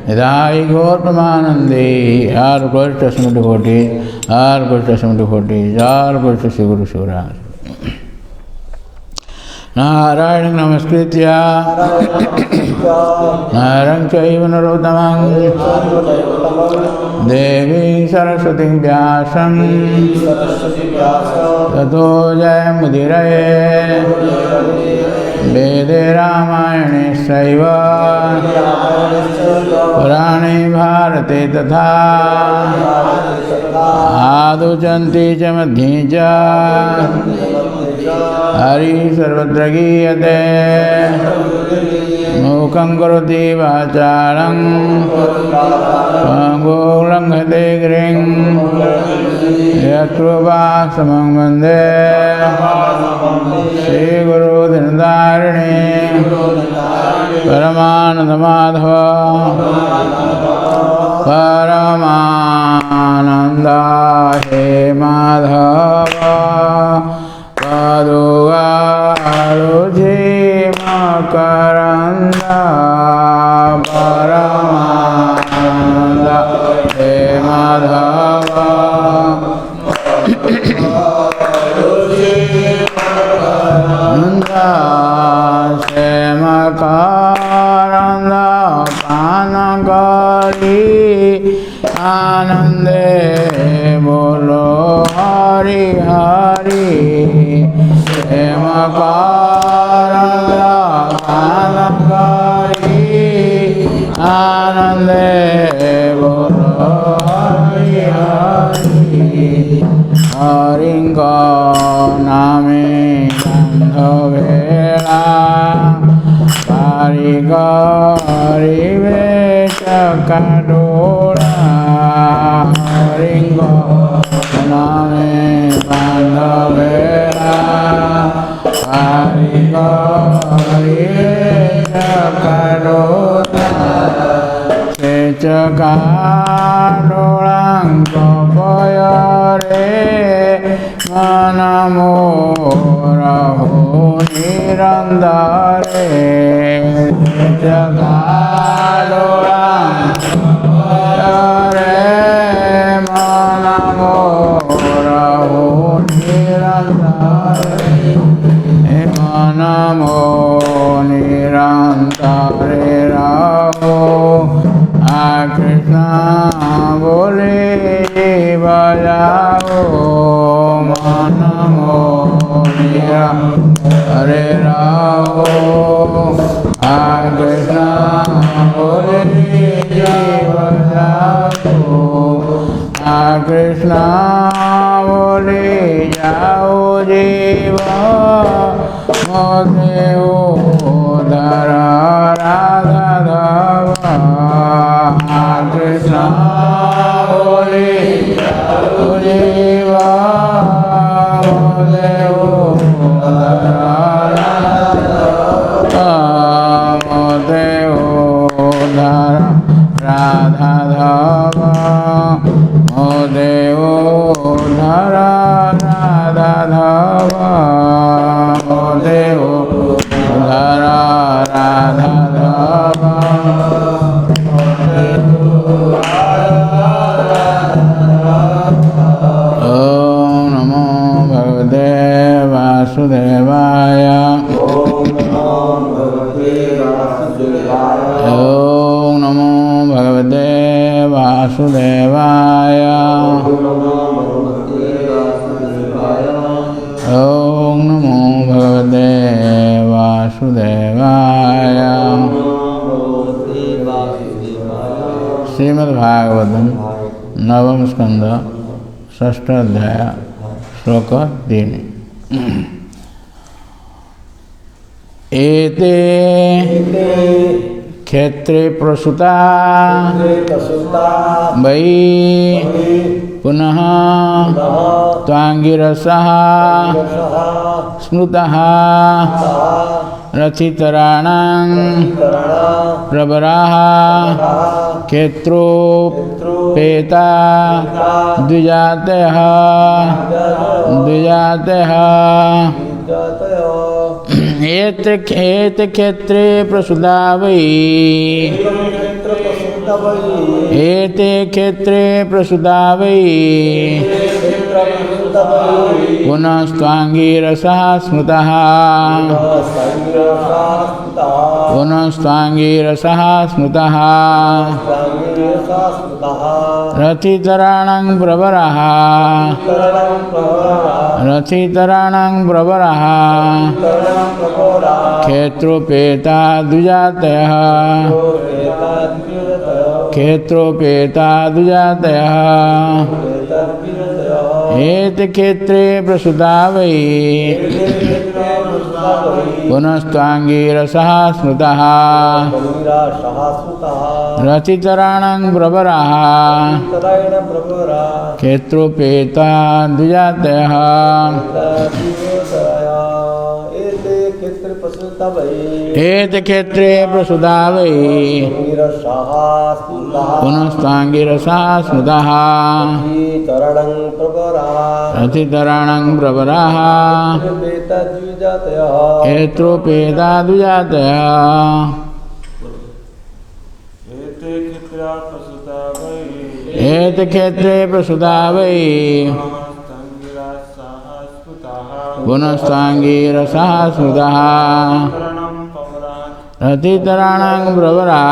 निधाई गौर प्रमानंदे हर कृष्ण स्मृति कोटि हर कृष्ण स्मृति कोटि जार कृष्ण श्री गुरु शिवराज नारायण नमस्कृत्य नारं चैव नरोत्तमं देवीं सरस्वतीं व्यासं ततो जयमुदीरये वेदे रामायणे चैव पुराणे भारते तथा आदौ चन्ति च मध्ये च हरि सर्वत्र गीयते मूकं करोति वाचालं पङ्गुं लङ्घयते गिरिं यत्कृपातमहं वन्दे श्रीगुरुदीनतारिणे परमानन्दमाधव परमानन्द हे माधव पदुगारुझि मकरन्द परमानन्द हे माधव से मकरन्द पान करी आनंदे बोलो हरि हरि हे मकरन्द पान करी आनंदे बोलो हरि हरि हरिंग नामे गंधवेला पारिगरिवे चकडोला हरिंग नामे गंधवेला पारिगरिवे चकडोला से चकडोलांक पयरे मन मोरहु निरंदरे चकडोलांक पयरे मन मोरहु निरंदरे मन मोह निरंतरे रहो कृष्ण बोले बजाओ मन मोह हरे रहो कृष्ण बोले बजाओ कृष्ण बोले जाओ जीव मोदे उधर राधा धवा कृष्ण बोले जाओ जीव मोदे उधर मोदे उधर राधा धवा मोदे उधर राधा धवा मोदे उधर राधा वासुदेवाय। ओम नमो भगवते वासुदेवाय। ओम नमो भगवते वासुदेवाय। श्रीमद्भागवतम नवम स्कंद षष्ठ अध्याय श्लोक 3। एते क्षेत्रे प्रसूता वै पुनः त्वांगिरसः स्मृतः रथितराणां प्रवराः क्षेत्रोपेता द्विजातयः एते क्षेत्रे प्रसूता वै। एते क्षेत्रे प्रसूता वै पुनस्त्वांगिरसः स्मृतः। पुनस्त्वांगिरसः स्मृतः रथितराणां प्रवरः। रथितराणां प्रवरः क्षेत्रोपेता द्विजातयः। क्षेत्रोपेता द्विजातयः एते क्षेत्रे प्रसूता वै पुनस्त्वांगिरसः स्मृतः रथितराणां प्रवरः क्षेत्रोपेता द्विजातयः। एते क्षेत्रे प्रसूता वै पुनस्त्वांगिरसः स्मृतः रथितराणां प्रवरः क्षेत्रोपेता द्विजातयः। एते क्षेत्रे प्रसूता वै पुनस्त्वांगिरसः स्मृतः रथितराणां प्रवरः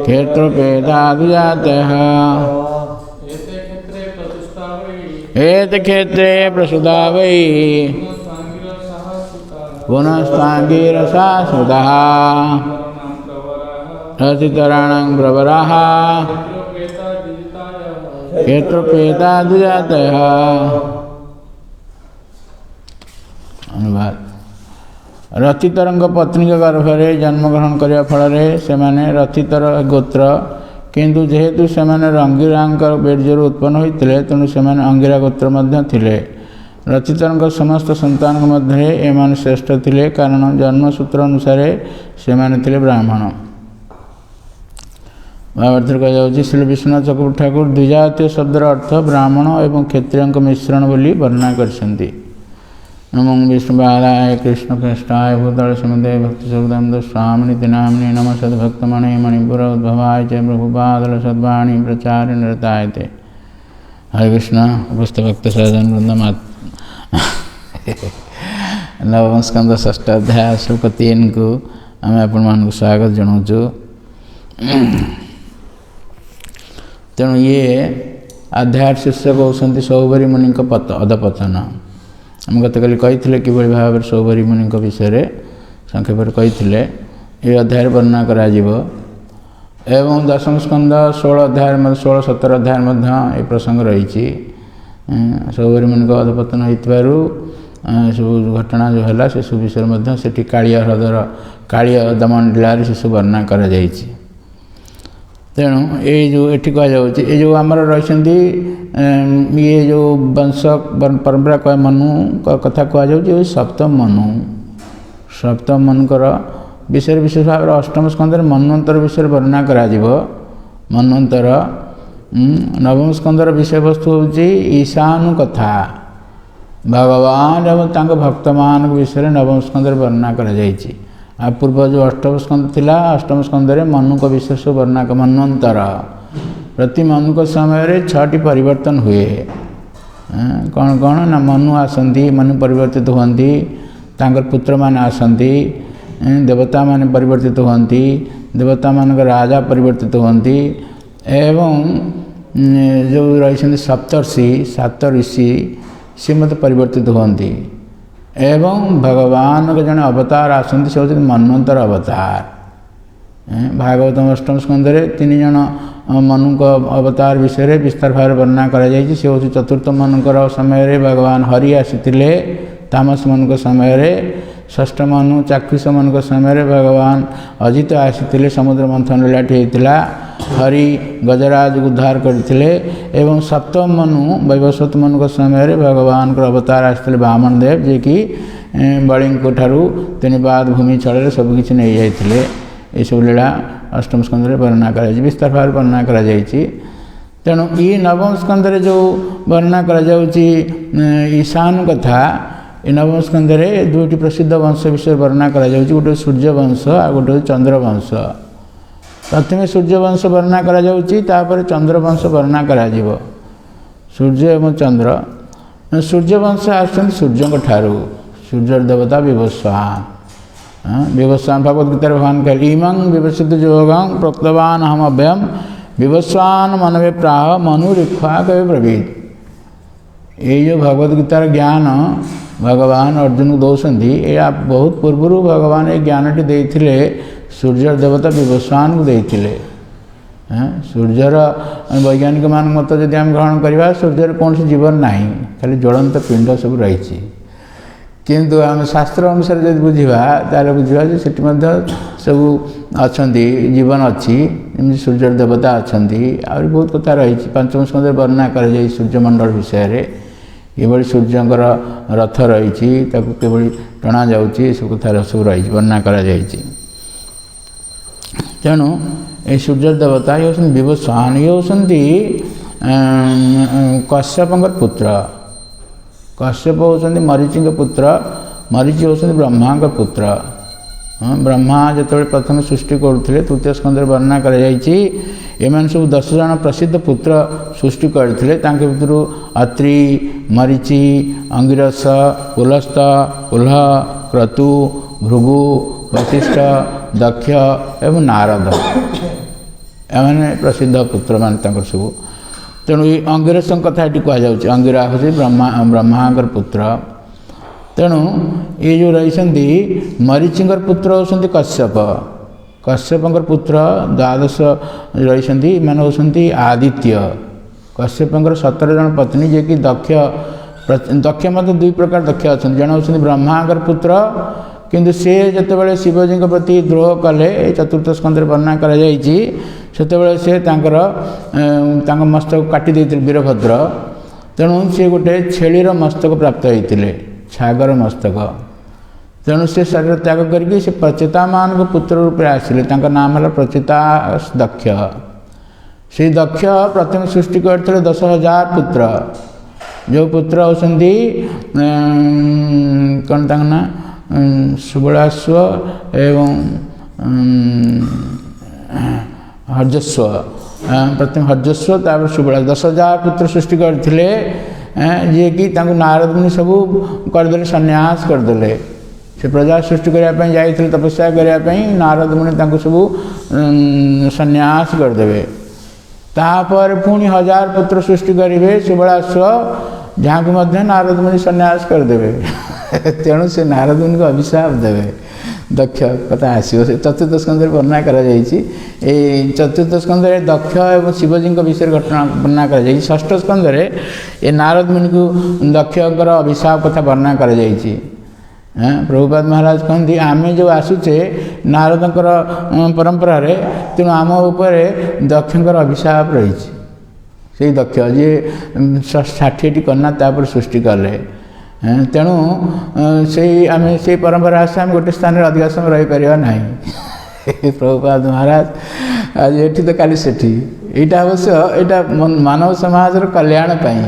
क्षेत्रोपेता द्विजातयः। एते क्षेत्रे प्रसूता वै पुनस्त्वांगिरसः स्मृतः रथितराणां प्रवरः क्षेत्रोपेता द्विजातयः। अनुवाद। रथितरंग पत्नी के गर्भ में जन्मग्रहण करने फल से रथितर गोत्र किंतु जेहेतु से रंगीरा बीर्जर उत्पन्न होते तेणु से अंगिरा गोत्र थिले। रथितर समस्त संतान मध्य एम श्रेष्ठ थिले कारण जन्मसूत्र अनुसार से ब्राह्मण। भावार्थ कह श्री विश्वनाथ चक्रवर्ती ठाकुर द्विजातीय शब्दर अर्थ ब्राह्मण एवं क्षत्रिय मिश्रण बोली वर्णना करछन्ति। नमो विष्णुपादाय कृष्ण कृष्णाय भूतल श्रीमते भक्ति सुखदाम स्वामिनिति नाम्नि नमः सद्भक्तमणे मणिपुर उद्भवाय च प्रभुपादल सद्वाणी प्रचार्य निरताय ते। हरे कृष्ण उपस्थ भक्त सज्जन वृंद नवम स्कंद षष्ठ अध्याय श्लोक 3 को आम आपण स्वागत जनाऊँ। तेणु ये अध्याय शीर्षक होती सौभरी मुनि अधपतन। आम गतकाली कही कि भाव में सौभरी मुनि विषय संक्षेप कही ये अध्याय वर्णना करा एवं दशम स्कंद 16 अध्याय 16-17 अध्याय ये प्रसंग रही। सौभरी मुनि अधपतन हो सब घटना जो है से सब विषय से कालिया ह्रदर कालिया दमन जिले से सब वर्णना करा जायछि। तेणु ये जो एटी कहुच्छे ये जो आमर रही ये जो वंश परंपरा कह मनु कथा कहुच्छे सप्तम मनुकर विषय विशेष भाव अष्टम स्कंद मन्वंतर विषय वर्णना करा मन्वंतर। नवम स्कंदर विषय वस्तु हूँ ईशानु कथा भगवान एवं भक्त मान विषय नवम स्कंदर वर्णना करा जायछि। आ पूर्व जो अष्टम स्कंद थिला अष्टम स्कंदर मनु का विशेष वर्णना मन्वंतर प्रति मनु समय 6टी परिवर्तन हुए କ'ଣ କ'ଣ ନା ମନୁ ଆସନ୍ତି, ମନୁ ପରିବର୍ତ୍ତିତ ହୁଅନ୍ତି, ତାଙ୍କର ପୁତ୍ରମାନେ ଆସନ୍ତି, ଦେବତାମାନେ ପରିବର୍ତ୍ତିତ ହୁଅନ୍ତି, ଦେବତାମାନଙ୍କ ରାଜା ପରିବର୍ତ୍ତିତ ହୁଅନ୍ତି ଏବଂ ଯେଉଁ ରହିଛନ୍ତି ସପ୍ତର୍ଷି 7 ଋଷି ସେ ମଧ୍ୟ ପରିବର୍ତ୍ତିତ ହୁଅନ୍ତି ଏବଂ ଭଗବାନଙ୍କ ଜଣେ ଅବତାର ଆସନ୍ତି, ସେ ହେଉଛନ୍ତି ମନ୍ୱନ୍ତର ଅବତାର। ଭାଗବତମ ଅଷ୍ଟମ ସ୍କନ୍ଧରେ 3 ଜଣ ମନୁଙ୍କ ଅବତାର ବିଷୟରେ ବିସ୍ତାର ଭାବରେ ବର୍ଣ୍ଣନା କରାଯାଇଛି। ସେ ହେଉଛି ଚତୁର୍ଥ ମନୁଙ୍କର ସମୟରେ ଭଗବାନ ହରି ଆସିଥିଲେ, ତାମସ ମନୁଙ୍କ ସମୟରେ, ଷଷ୍ଠ ମନୁ ଚାକ୍ଷୁଷ ମନୁଙ୍କ ସମୟରେ ଭଗବାନ ଅଜିତ ଆସିଥିଲେ, ସମୁଦ୍ର ମନ୍ଥନ ଲୀଳାଟି ହେଇଥିଲା, ହରି ଗଜରାଜକୁ ଉଦ୍ଧାର କରିଥିଲେ ଏବଂ ସପ୍ତମ ମନୁ ବୈବସ୍ୱତ ମନୁଙ୍କ ସମୟରେ ଭଗବାନଙ୍କର ଅବତାର ଆସିଥିଲେ ବାମନ ଦେବ, ଯିଏକି ବଳିଙ୍କ ଠାରୁ 3 ପାଦ ଭୂମି ଛଳରେ ସବୁକିଛି ନେଇଯାଇଥିଲେ। ଏସବୁ ଲୀଳା ଅଷ୍ଟମ ସ୍କନ୍ଧରେ ବର୍ଣ୍ଣନା କରାଯାଇଛି, ବିସ୍ତାର ଭାବରେ ବର୍ଣ୍ଣନା କରାଯାଇଛି। ତେଣୁ ଇ ନବମ ସ୍କନ୍ଧରେ ଯେଉଁ ବର୍ଣ୍ଣନା କରାଯାଉଛି ଈଶାନ କଥା, ଏ ନବମ ସ୍କନ୍ଧରେ 2ଟି ପ୍ରସିଦ୍ଧ ବଂଶ ବିଷୟରେ ବର୍ଣ୍ଣନା କରାଯାଉଛି। ଗୋଟେ ସୂର୍ଯ୍ୟ ବଂଶ ଆଉ ଗୋଟେ ହେଉଛି ଚନ୍ଦ୍ର ବଂଶ। ପ୍ରଥମେ ସୂର୍ଯ୍ୟ ବଂଶ ବର୍ଣ୍ଣନା କରାଯାଉଛି, ତାପରେ ଚନ୍ଦ୍ର ବଂଶ ବର୍ଣ୍ଣନା କରାଯିବ। ସୂର୍ଯ୍ୟ ଏବଂ ଚନ୍ଦ୍ର। ସୂର୍ଯ୍ୟ ବଂଶ ଆସୁଛନ୍ତି ସୂର୍ଯ୍ୟଙ୍କ ଠାରୁ, ସୂର୍ଯ୍ୟର ଦେବତା ବିବସ୍ୱାନ। ବିବସ୍ୱାନ ଭଗବତ ଗୀତାରେ ଭଗବାନ କହିଲେ ଇମଂ ବିବସିତ ଯୋଗଂ ପ୍ରୋକ୍ତବାନ ଅହମ ଅଭ୍ୟୟମ୍ ବିବସ୍ୱାନ ମନବେ ପ୍ରାହ ମନୁରିକ୍ଷ୍ୱା କବେ ବ୍ରବୀତ୍। ଏଇ ଯେଉଁ ଭଗବତ ଗୀତାର ଜ୍ଞାନ ଭଗବାନ ଅର୍ଜୁନକୁ ଦେଉଛନ୍ତି, ଏହା ବହୁତ ପୂର୍ବରୁ ଭଗବାନ ଏ ଜ୍ଞାନଟି ଦେଇଥିଲେ, ସୂର୍ଯ୍ୟର ଦେବତା ବିବସ୍ୱାନକୁ ଦେଇଥିଲେ। ସୂର୍ଯ୍ୟର ବୈଜ୍ଞାନିକମାନଙ୍କ ମତ ଯଦି ଆମେ ଗ୍ରହଣ କରିବା, ସୂର୍ଯ୍ୟରେ କୌଣସି ଜୀବନ ନାହିଁ, ଖାଲି ଜ୍ୱଳନ୍ତ ପିଣ୍ଡ ସବୁ ରହିଛି। କିନ୍ତୁ ଆମେ ଶାସ୍ତ୍ର ଅନୁସାରେ ଯଦି ବୁଝିବା, ତାହେଲେ ବୁଝିବା ଯେ ସେଠି ମଧ୍ୟ ସବୁ ଅଛନ୍ତି, ଜୀବନ ଅଛି, ଯେମିତି ସୂର୍ଯ୍ୟର ଦେବତା ଅଛନ୍ତି। ଆହୁରି ବହୁତ କଥା ରହିଛି। ପଞ୍ଚମ ସ୍କନ୍ଧରେ ବର୍ଣ୍ଣନା କରାଯାଇଛି ସୂର୍ଯ୍ୟମଣ୍ଡଳ ବିଷୟରେ, କିଭଳି ସୂର୍ଯ୍ୟଙ୍କର ରଥ ରହିଛି, ତାକୁ କିଭଳି ଟଣାଯାଉଛି, ଏସବୁ କଥା ସବୁ ରହିଛି, ବର୍ଣ୍ଣନା କରାଯାଇଛି। ତେଣୁ ଏ ସୂର୍ଯ୍ୟ ଦେବତା ଇଏ ହେଉଛନ୍ତି ବିବସ୍ୱାନ, ଇଏ ହେଉଛନ୍ତି କଶ୍ୟପଙ୍କର ପୁତ୍ର। କଶ୍ୟପ ହେଉଛନ୍ତି ମରିଚିଙ୍କ ପୁତ୍ର, ମରିଚି ହେଉଛନ୍ତି ବ୍ରହ୍ମାଙ୍କ ପୁତ୍ର। ବ୍ରହ୍ମା ଯେତେବେଳେ ପ୍ରଥମେ ସୃଷ୍ଟି କରୁଥିଲେ, ତୃତୀୟ ସ୍କନ୍ଧରେ ବର୍ଣ୍ଣନା କରାଯାଇଛି, ଏମାନେ ସବୁ 10 ଜଣ ପ୍ରସିଦ୍ଧ ପୁତ୍ର ସୃଷ୍ଟି କରିଥିଲେ। ତାଙ୍କ ଭିତରୁ ଅତ୍ରି, ମରିଚି, ଅଙ୍ଗିରସ, ପୁଲସ୍ତ, ପୁଲହ, କ୍ରତୁ, ଭୃଗୁ, ବଶିଷ୍ଠ, ଦକ୍ଷ ଏବଂ ନାରଦ, ଏମାନେ ପ୍ରସିଦ୍ଧ ପୁତ୍ରମାନେ ତାଙ୍କର ସବୁ। ତେଣୁ ଏ ଅଙ୍ଗିରସଙ୍କ କଥା ଏଠି କୁହାଯାଉଛି। ଅଙ୍ଗିରା ହେଉଛି ବ୍ରହ୍ମାଙ୍କର ପୁତ୍ର। ତେଣୁ ଏ ଯେଉଁ ରହିଛନ୍ତି ମରିଚିଙ୍କର ପୁତ୍ର ହେଉଛନ୍ତି କଶ୍ୟପ। କଶ୍ୟପଙ୍କର ପୁତ୍ର 12 ରହିଛନ୍ତି, ଏମାନେ ହେଉଛନ୍ତି ଆଦିତ୍ୟ। କଶ୍ୟପଙ୍କର 17 ଜଣ ପତ୍ନୀ, ଯିଏକି ଦକ୍ଷ ମଧ୍ୟ 2 ପ୍ରକାର ଦକ୍ଷ ଅଛନ୍ତି। ଜଣେ ହେଉଛନ୍ତି ବ୍ରହ୍ମାଙ୍କର ପୁତ୍ର, କିନ୍ତୁ ସେ ଯେତେବେଳେ ଶିବଜୀଙ୍କ ପ୍ରତି ଦ୍ରୋହ କଲେ, ଏ ଚତୁର୍ଥ ସ୍କନ୍ଧରେ ବର୍ଣ୍ଣନା କରାଯାଇଛି, ସେତେବେଳେ ସେ ତାଙ୍କ ମସ୍ତକ କାଟି ଦେଇଥିଲେ ବୀରଭଦ୍ର। ତେଣୁ ସେ ଗୋଟେ ଛେଳିର ମସ୍ତକ ପ୍ରାପ୍ତ ହୋଇଥିଲେ, ଛାଗର ମସ୍ତକ। ତେଣୁ ସେ ଶରୀର ତ୍ୟାଗ କରିକି ସେ ପ୍ରଚେତାମାନଙ୍କ ପୁତ୍ର ରୂପରେ ଆସିଲେ। ତାଙ୍କ ନାମ ହେଲା ପ୍ରଚେତା ଦକ୍ଷ। ସେଇ ଦକ୍ଷ ପ୍ରଥମେ ସୃଷ୍ଟି କରିଥିଲେ 10,000 ପୁତ୍ର। ଯେଉଁ ପୁତ୍ର ହେଉଛନ୍ତି କ'ଣ ତାଙ୍କ ନାଁ, ସୁବଳାଶ୍ୱ ଏବଂ ହର୍ଯସ୍ୱ। ପ୍ରଥମେ ହର୍ଯସ୍ୱ, ତାପରେ ସୁବଳା, 10,000 ପୁତ୍ର ସୃଷ୍ଟି କରିଥିଲେ, ଯିଏକି ତାଙ୍କୁ ନାରଦ ମୁନି ସବୁ କରିଦେଲେ, ସନ୍ନ୍ୟାସ କରିଦେଲେ। ସେ ପ୍ରଜା ସୃଷ୍ଟି କରିବା ପାଇଁ ଯାଇଥିଲେ, ତପସ୍ୟା କରିବା ପାଇଁ, ନାରଦ ମୁନି ତାଙ୍କୁ ସବୁ ସନ୍ନ୍ୟାସ କରିଦେବେ। ତାପରେ ପୁଣି 1000 ପୁତ୍ର ସୃଷ୍ଟି କରିବେ, ସୁବଳାଶ୍ୱ, ଯାହାକୁ ମଧ୍ୟ ନାରଦ ମୁନି ସନ୍ନ୍ୟାସ କରିଦେବେ। ତେଣୁ ସେ ନାରଦ ମୁନିଙ୍କୁ ଅଭିଶାପ ଦେବେ। ଦକ୍ଷ କଥା ଆସିବ, ସେ ଚତୁର୍ଥ ସ୍କନ୍ଧରେ ବର୍ଣ୍ଣନା କରାଯାଇଛି। ଏଇ ଚତୁର୍ଥ ସ୍କନ୍ଧରେ ଦକ୍ଷ ଏବଂ ଶିବଜୀଙ୍କ ବିଷୟରେ ଘଟଣା ବର୍ଣ୍ଣନା କରାଯାଇଛି। ଷଷ୍ଠ ସ୍କନ୍ଧରେ ଏ ନାରଦ ମୁନିଙ୍କୁ ଦକ୍ଷଙ୍କର ଅଭିଶାପ କଥା ବର୍ଣ୍ଣନା କରାଯାଇଛି। ପ୍ରଭୁପାଦ ମହାରାଜ କହନ୍ତି, ଆମେ ଯେଉଁ ଆସୁଛେ ନାରଦଙ୍କର ପରମ୍ପରାରେ, ତେଣୁ ଆମ ଉପରେ ଦକ୍ଷଙ୍କର ଅଭିଶାପ ରହିଛି। ସେଇ ଦକ୍ଷ ଯିଏ 60ଟି କନ୍ୟା ତାପରେ ସୃଷ୍ଟି କଲେ। ତେଣୁ ଆମେ ସେଇ ପରମ୍ପରା ଆସେ, ଆମେ ଗୋଟେ ସ୍ଥାନରେ ଅଧିକ ସମୟ ରହିପାରିବା ନାହିଁ। ପ୍ରଭୁପାଦ ମହାରାଜ ଆଜି ଏଠି ତ କାଲି ସେଠି। ଏଇଟା ଅବଶ୍ୟ ଏଇଟା ମାନବ ସମାଜର କଲ୍ୟାଣ ପାଇଁ।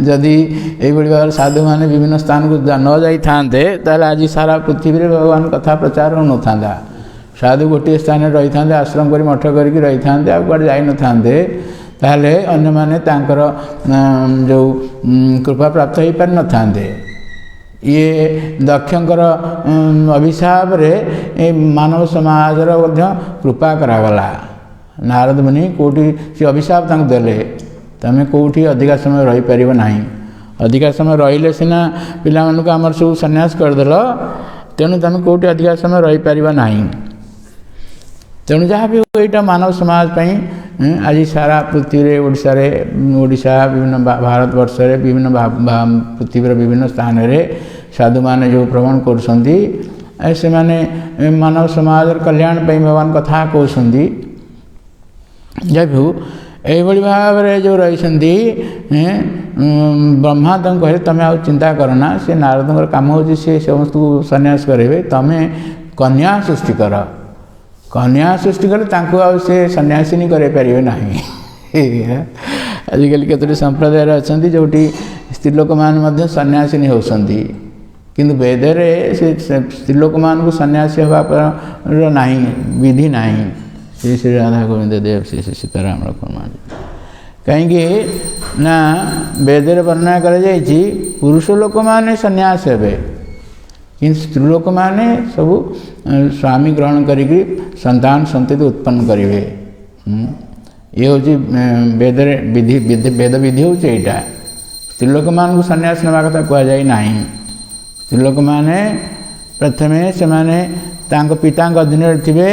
ଯଦି ଏଇଭଳି ଭାବରେ ସାଧୁମାନେ ବିଭିନ୍ନ ସ୍ଥାନକୁ ନ ଯାଇଥାନ୍ତେ, ତାହେଲେ ଆଜି ସାରା ପୃଥିବୀରେ ଭଗବାନ କଥା ପ୍ରଚାର ହେଉନଥାନ୍ତା। ସାଧୁ ଗୋଟିଏ ସ୍ଥାନରେ ରହିଥାନ୍ତେ, ଆଶ୍ରମ କରି ମଠ କରିକି ରହିଥାନ୍ତେ, ଆଉ କୁଆଡ଼େ ଯାଇନଥାନ୍ତେ। ताहले अन्य माने तांकर जो कृपा प्राप्त हो पारि नथांते। ये दक्षंकर अभिशाप रे मानव समाज रो मध्य कृपा करागला। नारद मुनि कोठी से अभिशाप तांक देले तमे कोठी अधिका समय रही परिबो नाही, अधिका समय रहिले सिना पिला मानक हमर सब सन्यास कर देलो, तेणु तमे कोठी अधिका समय रही परिबो नाही। तेणु जहाँ भी एटा मानव समाज पई आज सारा पृथ्वी रे ओडिशा विभिन्न भारतवर्ष रे विभिन्न पृथ्वी रे विभिन्न स्थान रे साधु माने जो भ्रमण करसंती से माने मानव समाज कल्याण पई भगवान कथा कहउसंती। जब एभली भाव रे जो रहिसंती ब्रह्मा तंग कहे तमे आ चिंता करना, से नारदंकर काम होची से समस्त को सन्यास करेबे, तमे कन्या सृष्टि कर, कन्या सृष्टि कले तांको आ से सन्यासिनी करे परिबे नाही। आजिकल केतोटी संप्रदाय अछंती जोटी स्त्री लोक मान मध्य सन्यासिनी होसंती, किंतु वेदरे से स्त्री लोक मान को सन्यासी होबा पर नाही, विधि नाही। श्री श्री राधा गोविंद देव श्री श्री सीताराम लक्ष्मण कहीं ना वेदर वर्णना कर पुरुष लोक माने सन्यास हेबे, किंतु स्त्री लोक माने सब स्वामी ग्रहण करिक संतान संतति उत्पन्न करेंगे। ये हूँ वेदर विधि वेद विधि हूँ यहाँ। स्त्री लोक मान को सन्यास नवा कथा कहुई ना। स्त्री लोक माने प्रथमे से माने तांको पिता अधीन थे,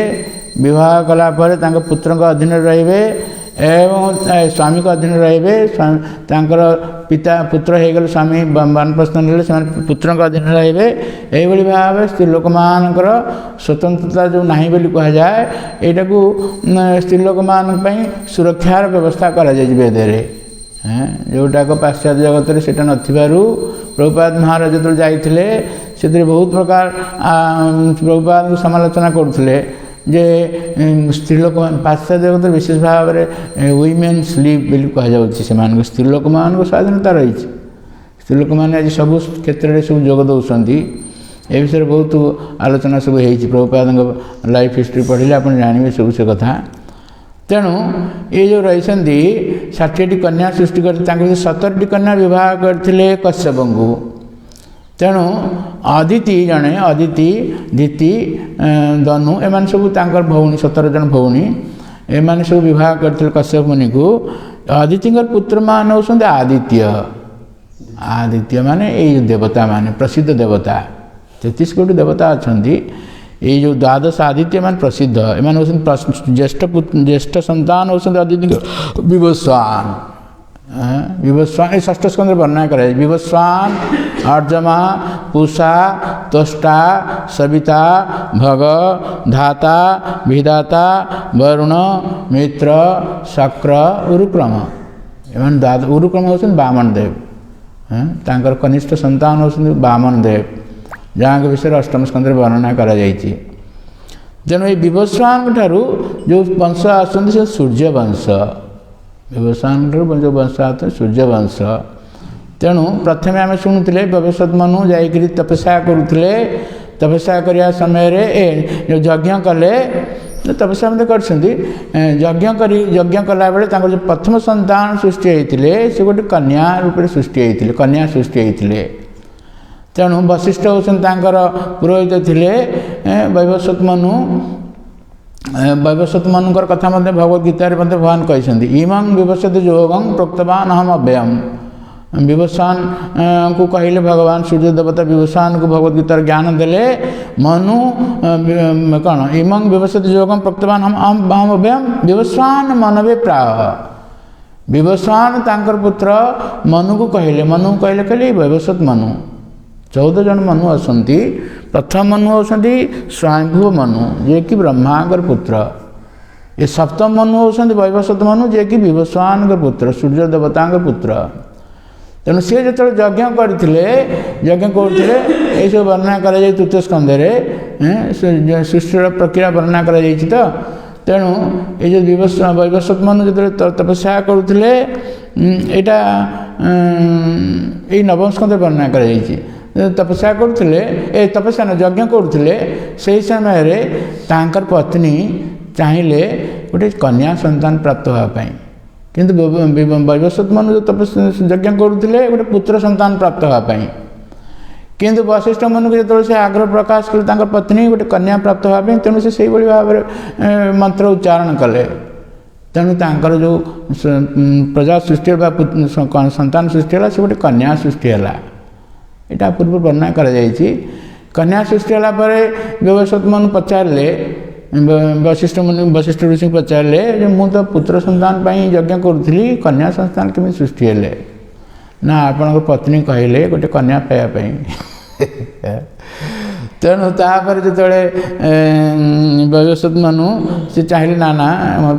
विवाह कला पर तांको पुत्र अधीन रहिबे एवं स्वामी को अधीन रहिबे। तांकर पिता पुत्र हो गले स्वामी वानप्रस्थ नेले से पुत्र अधीन रहिबे। एभली भाव स्त्री लोक मानकर स्वतंत्रता जो नाही बोली कहा जाए, एटा को स्त्री लोक मान पई सुरक्षार व्यवस्था करा जाय वेदरे। जोटा को पाश्चात्य जगत रे सेटा नथिबारु प्रभुपाद महाराज जो जाइथिले से बहुत प्रकार प्रभुपाद को समालोचना करथिले जे स्त्री लोक पाश्चात्य जगत विशेष भाव में वुमेन स्लीप बोली कह जाउछि। से स्त्री लोक मान को स्वाधीनता रही। स्त्री लोक मैंने आज सब क्षेत्र में सब जोग दौरान ए विषय बहुत आलोचना सब हो प्रभुपाद लाइफ हिस्ट्री पढ़े आप जानवे सब से कथा। तेणु ये जो रही 60टी कन्या सृष्टि करते 70टी कन्या विवाह करते कश्यप को। तेणु अदिति जड़े अदिति दिति दनु एम सब भौणी 17 जन भौणी एम सब विवाह करते कश्यप मुनि को। अदिति पुत्र मान होते आदित्य। आदित्य माने ये देवता माने प्रसिद्ध देवता 33 कोटी देवता अच्छा। ये जो द्वादश आदित्य मान प्रसिद्ध एम ज्येष्ठ संतान होते आदित्य विवस्वान। विवस्वान 6ठ स्कंद वर्णना कराए। विवस्वान अर्जमा पूषा त्वष्टा सविता भग धाता विधाता वरुण मित्र शक्र उरुक्रम। एवं उरुक्रम होते वामन देव। तांकर कनिष्ठ संतान होते वामन देव, जहाँ के विषय 8म स्कंद वर्णना करा जाइछि। तेणु ये विवस्वान ठारू जो वंश आसुंदी से सूर्य वंश। विवस्वान ठारू जो वंश आते सूर्य वंश। तेणु प्रथमे आम शुणुले व्यवस्वत मनु जाइकरी तपस्या करुले। तपस्या करिया समय रे जो यज्ञ कले तपस्या मत कर यज्ञ कला बेले जो प्रथम संतान सृष्टि होते से गोटे कन्या रूप से सृष्टि होते, कन्या सृष्टि होते। तेणु वशिष्ठ होते पुरोहित थे वैवस्वत मनु। वैवस्वत मनुकर कथा मध्य भगवद्गीता भगवान कहते इमं विवस्वत योगं प्रोक्तवान अहम अव्ययम। विवस्वान को कहले भगवान सूर्य देवता विवस्वान को भगवद्गीतार ज्ञान देले। मनु कौन इमं विवस्वत योगं प्रोक्तवान अहम अव्ययम विवस्वान मनवे प्राह। विवस्वान तांकर पुत्र मनु को कहले। मनु कहले कहले वैवस्वत मनु 14 जन मनु आसती। प्रथम मनु होती स्वयंभू मनु जे कि ब्रह्मांकर पुत्र। ये सप्तम मनु होती वैवस्वत मनु जे कि विवस्वान पुत्र सूर्य देवता पुत्र। तेणु सी जो यज्ञ करते यज्ञ करते ये सब वर्णना कर 3य स्कंद सृष्टिर प्रक्रिया वर्णना कर। तेणु ये जो वैवस्वत मनु जो तपस्या करुले यहाँ ये 9म स्कंद वर्णना कर। तपस्या करुले तपस्या यज्ञ करुले से समय तांकर पत्नी चाहिए गोटे कन्या संतान प्राप्त होगापाई। किंतु वैवस्वत मनु जो यज्ञ करुले गोटे पुत्र संतान प्राप्त होगापाई किंतु वशिष्ठ मनु को जो से आग्रह प्रकाश कले पत्नी गोटे कन्या प्राप्त होगापाई तेणु से भाई भाव मंत्र उच्चारण कले तेणु तांकर जो प्रजा सृष्टि संतान सृष्टि है से गोटे कन्या सृष्टि है यहाँ पूर्व वर्णना कर कन्या सृष्टि है वैवस्वत मनु पचारे वशिष्ठ ऋषि पचारे मु तो पुत्र संतान यज्ञ करुली कन्या संतान केमी सृष्टि है ना आपण पत्नी कहले गोटे कन्या पाइबापी तेणु तापर जो वैवस्वत मनु से चाहिए ना ना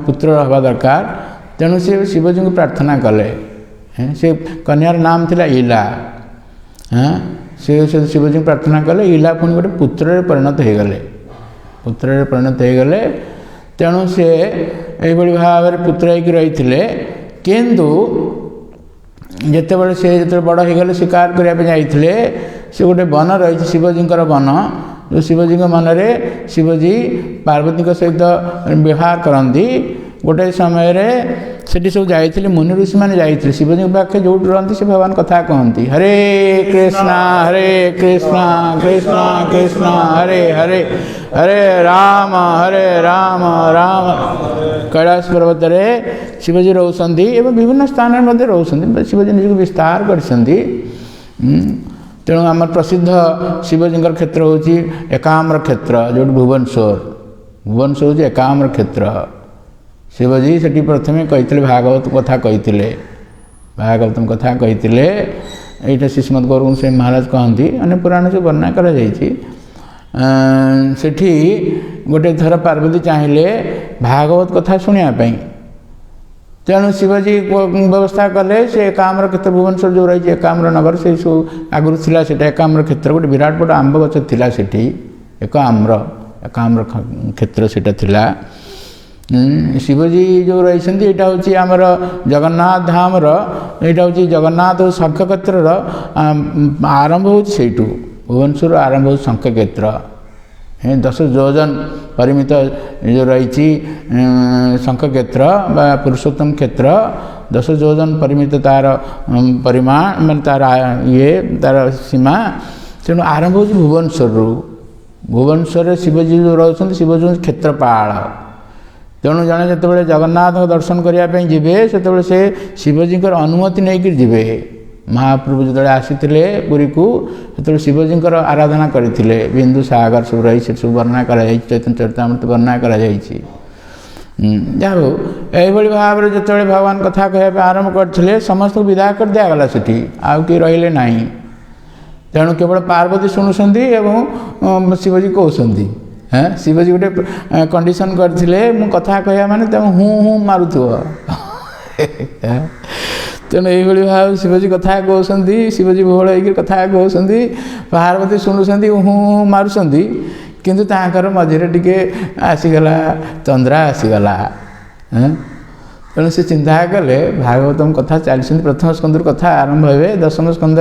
पुत्र हवा दरकार तेणु से शिवजी को प्रार्थना कले से कन्यार नाम थिला इला हाँ से शिवजी को प्रार्थना कले इला पुणी गोटे पुत्र परिणत हो गले पुत्र परिणत हो गले तेणु से यही भाव में पुत्र होकर रही किंतु जिते बड़े से जो बड़ हो गले शिकार करने जाते से गोटे वन रही शिवजी वन जो शिवजी मन में शिवजी पार्वती सहित व्यवहार करती गोटे समय सेठी सब जाइए मुनि ऋषि मैंने जाइए शिवजी पाखे जो रही से भगवान कथा कहती हरे कृष्णा कृष्णा कृष्णा हरे हरे हरे राम राम कैलाश पर्वत रे शिवजी रोचंती एवं विभिन्न स्थान में रोचंती शिवजी निज विस्तार कर तेणु आम प्रसिद्ध शिवजी क्षेत्र हूँ एकाम्र क्षेत्र जो भुवनेश्वर हूँ एकाम्र क्षेत्र शिवजी से प्रथम कही भागवत कथा कही भागवत कथा कही यहाँ श्रीमद गौर से महाराज कहती अन्य पुराण से वर्णना कर गोटे थर पार्वती चाहिए भागवत कथा शुणापी तेणु शिवजी व्यवस्था कले से एकाम्र क्षेत्र भुवनेश्वर जो रही एकाम्र नगर से सब आगुरी थी एकाम्र क्षेत्र गोटे विराट बड़ आंब गछ थी सेठी एकाम्र क्षेत्र सेटा थिला शिवजी जो रही यहाँ हूँ आमर जगन्नाथ धाम यहाँ हूँ जगन्नाथ शंख क्षेत्र आरंभ हो भुवनेश्वर आरंभ हो शंख क्षेत्र 10 योजन परिमित जो रही शंख क्षेत्र पुरुषोत्तम क्षेत्र 10 योजन परिमित तार परिमाण मान तार ये तार सीमा तेणु आरंभ हो भुवनेश्वर शिवजी जो रोच शिवजी क्षेत्रपाल तेणु जड़े जो जगन्नाथ दर्शन करने जी से शिवजी अनुमति नहीं जी महाप्रभु जो आसी पुरी को जो शिवजी आराधना करते बिंदु सागर सब रही सब वर्णना कर चैतन्य चरितामृत वर्णना कर जाओ यही भाव में जो भगवान कथा कहने आरंभ करते समस्त विदा कर दिगला से आउ कि रही ना तेणु केवल पार्वती शुणुंट एवं शिवजी कहते हाँ शिवजी गोटे कंडीशन करते मु कथा कहया माने तुम हूँ हूँ मारुथुव तेणु यही भाव शिवजी कथा कहते शिवजी बहुल हो कथा कहते पार्वती शुणुंट हूँ हूँ मारुंट किंतु तांकर मझे टिके आसीगला चंद्रा आसीगला तेणु से चिंता कले भागवतम कथा चली प्रथम स्कंद कथा आरंभ हुए 10म स्कंद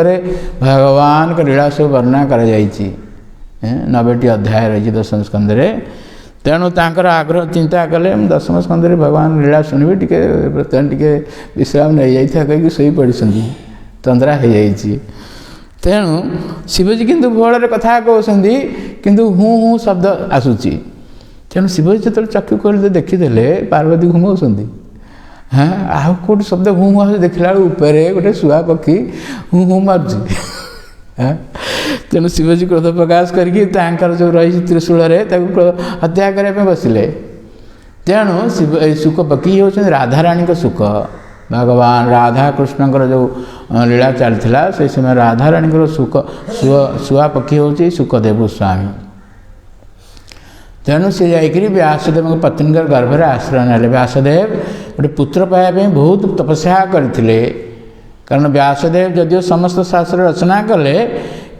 भगवान का लीला सब वर्णना कर 90टी अध्याय रही 10म स्कंद तेणु तांकर आग्रह चिंता कले 10म स्कंद भगवान लीला शुणवे टी बर्तमान टी विश्राम नहीं जाता कहीं शोई पड़ी चंद्रा हो जाइए तेणु शिवजी किंतु भोल कथा कहते किंतु हूँ हूँ शब्द आसूची तेणु शिवजी जो चक्षु खोल देखीदे पार्वती घुमाऊँगी हाँ आउ कौट शब्द हूँ हूँ देखला ऊपर गोटे शुआ पक्षी हूँ हूँ मार्च हाँ तेणु शिवजी क्रोध प्रकाश करके जो रही त्रिशूल हत्या करने बसिले तेणु शिव शुक पक्षी हूँ राधाराणी शुक भगवान राधा कृष्ण जो लीला चलता से समय राधाराणी शुक शुआ पक्षी हूँ शुकदेव गोस्वामी तेणु सी जाकि व्यासदेव पत्नी गर्भ में आश्रय ना व्यासदेव गोटे पुत्र पाइबा बहुत तपस्या करते कारण व्यासदेव जदिव समस्त शास्त्र रचना कले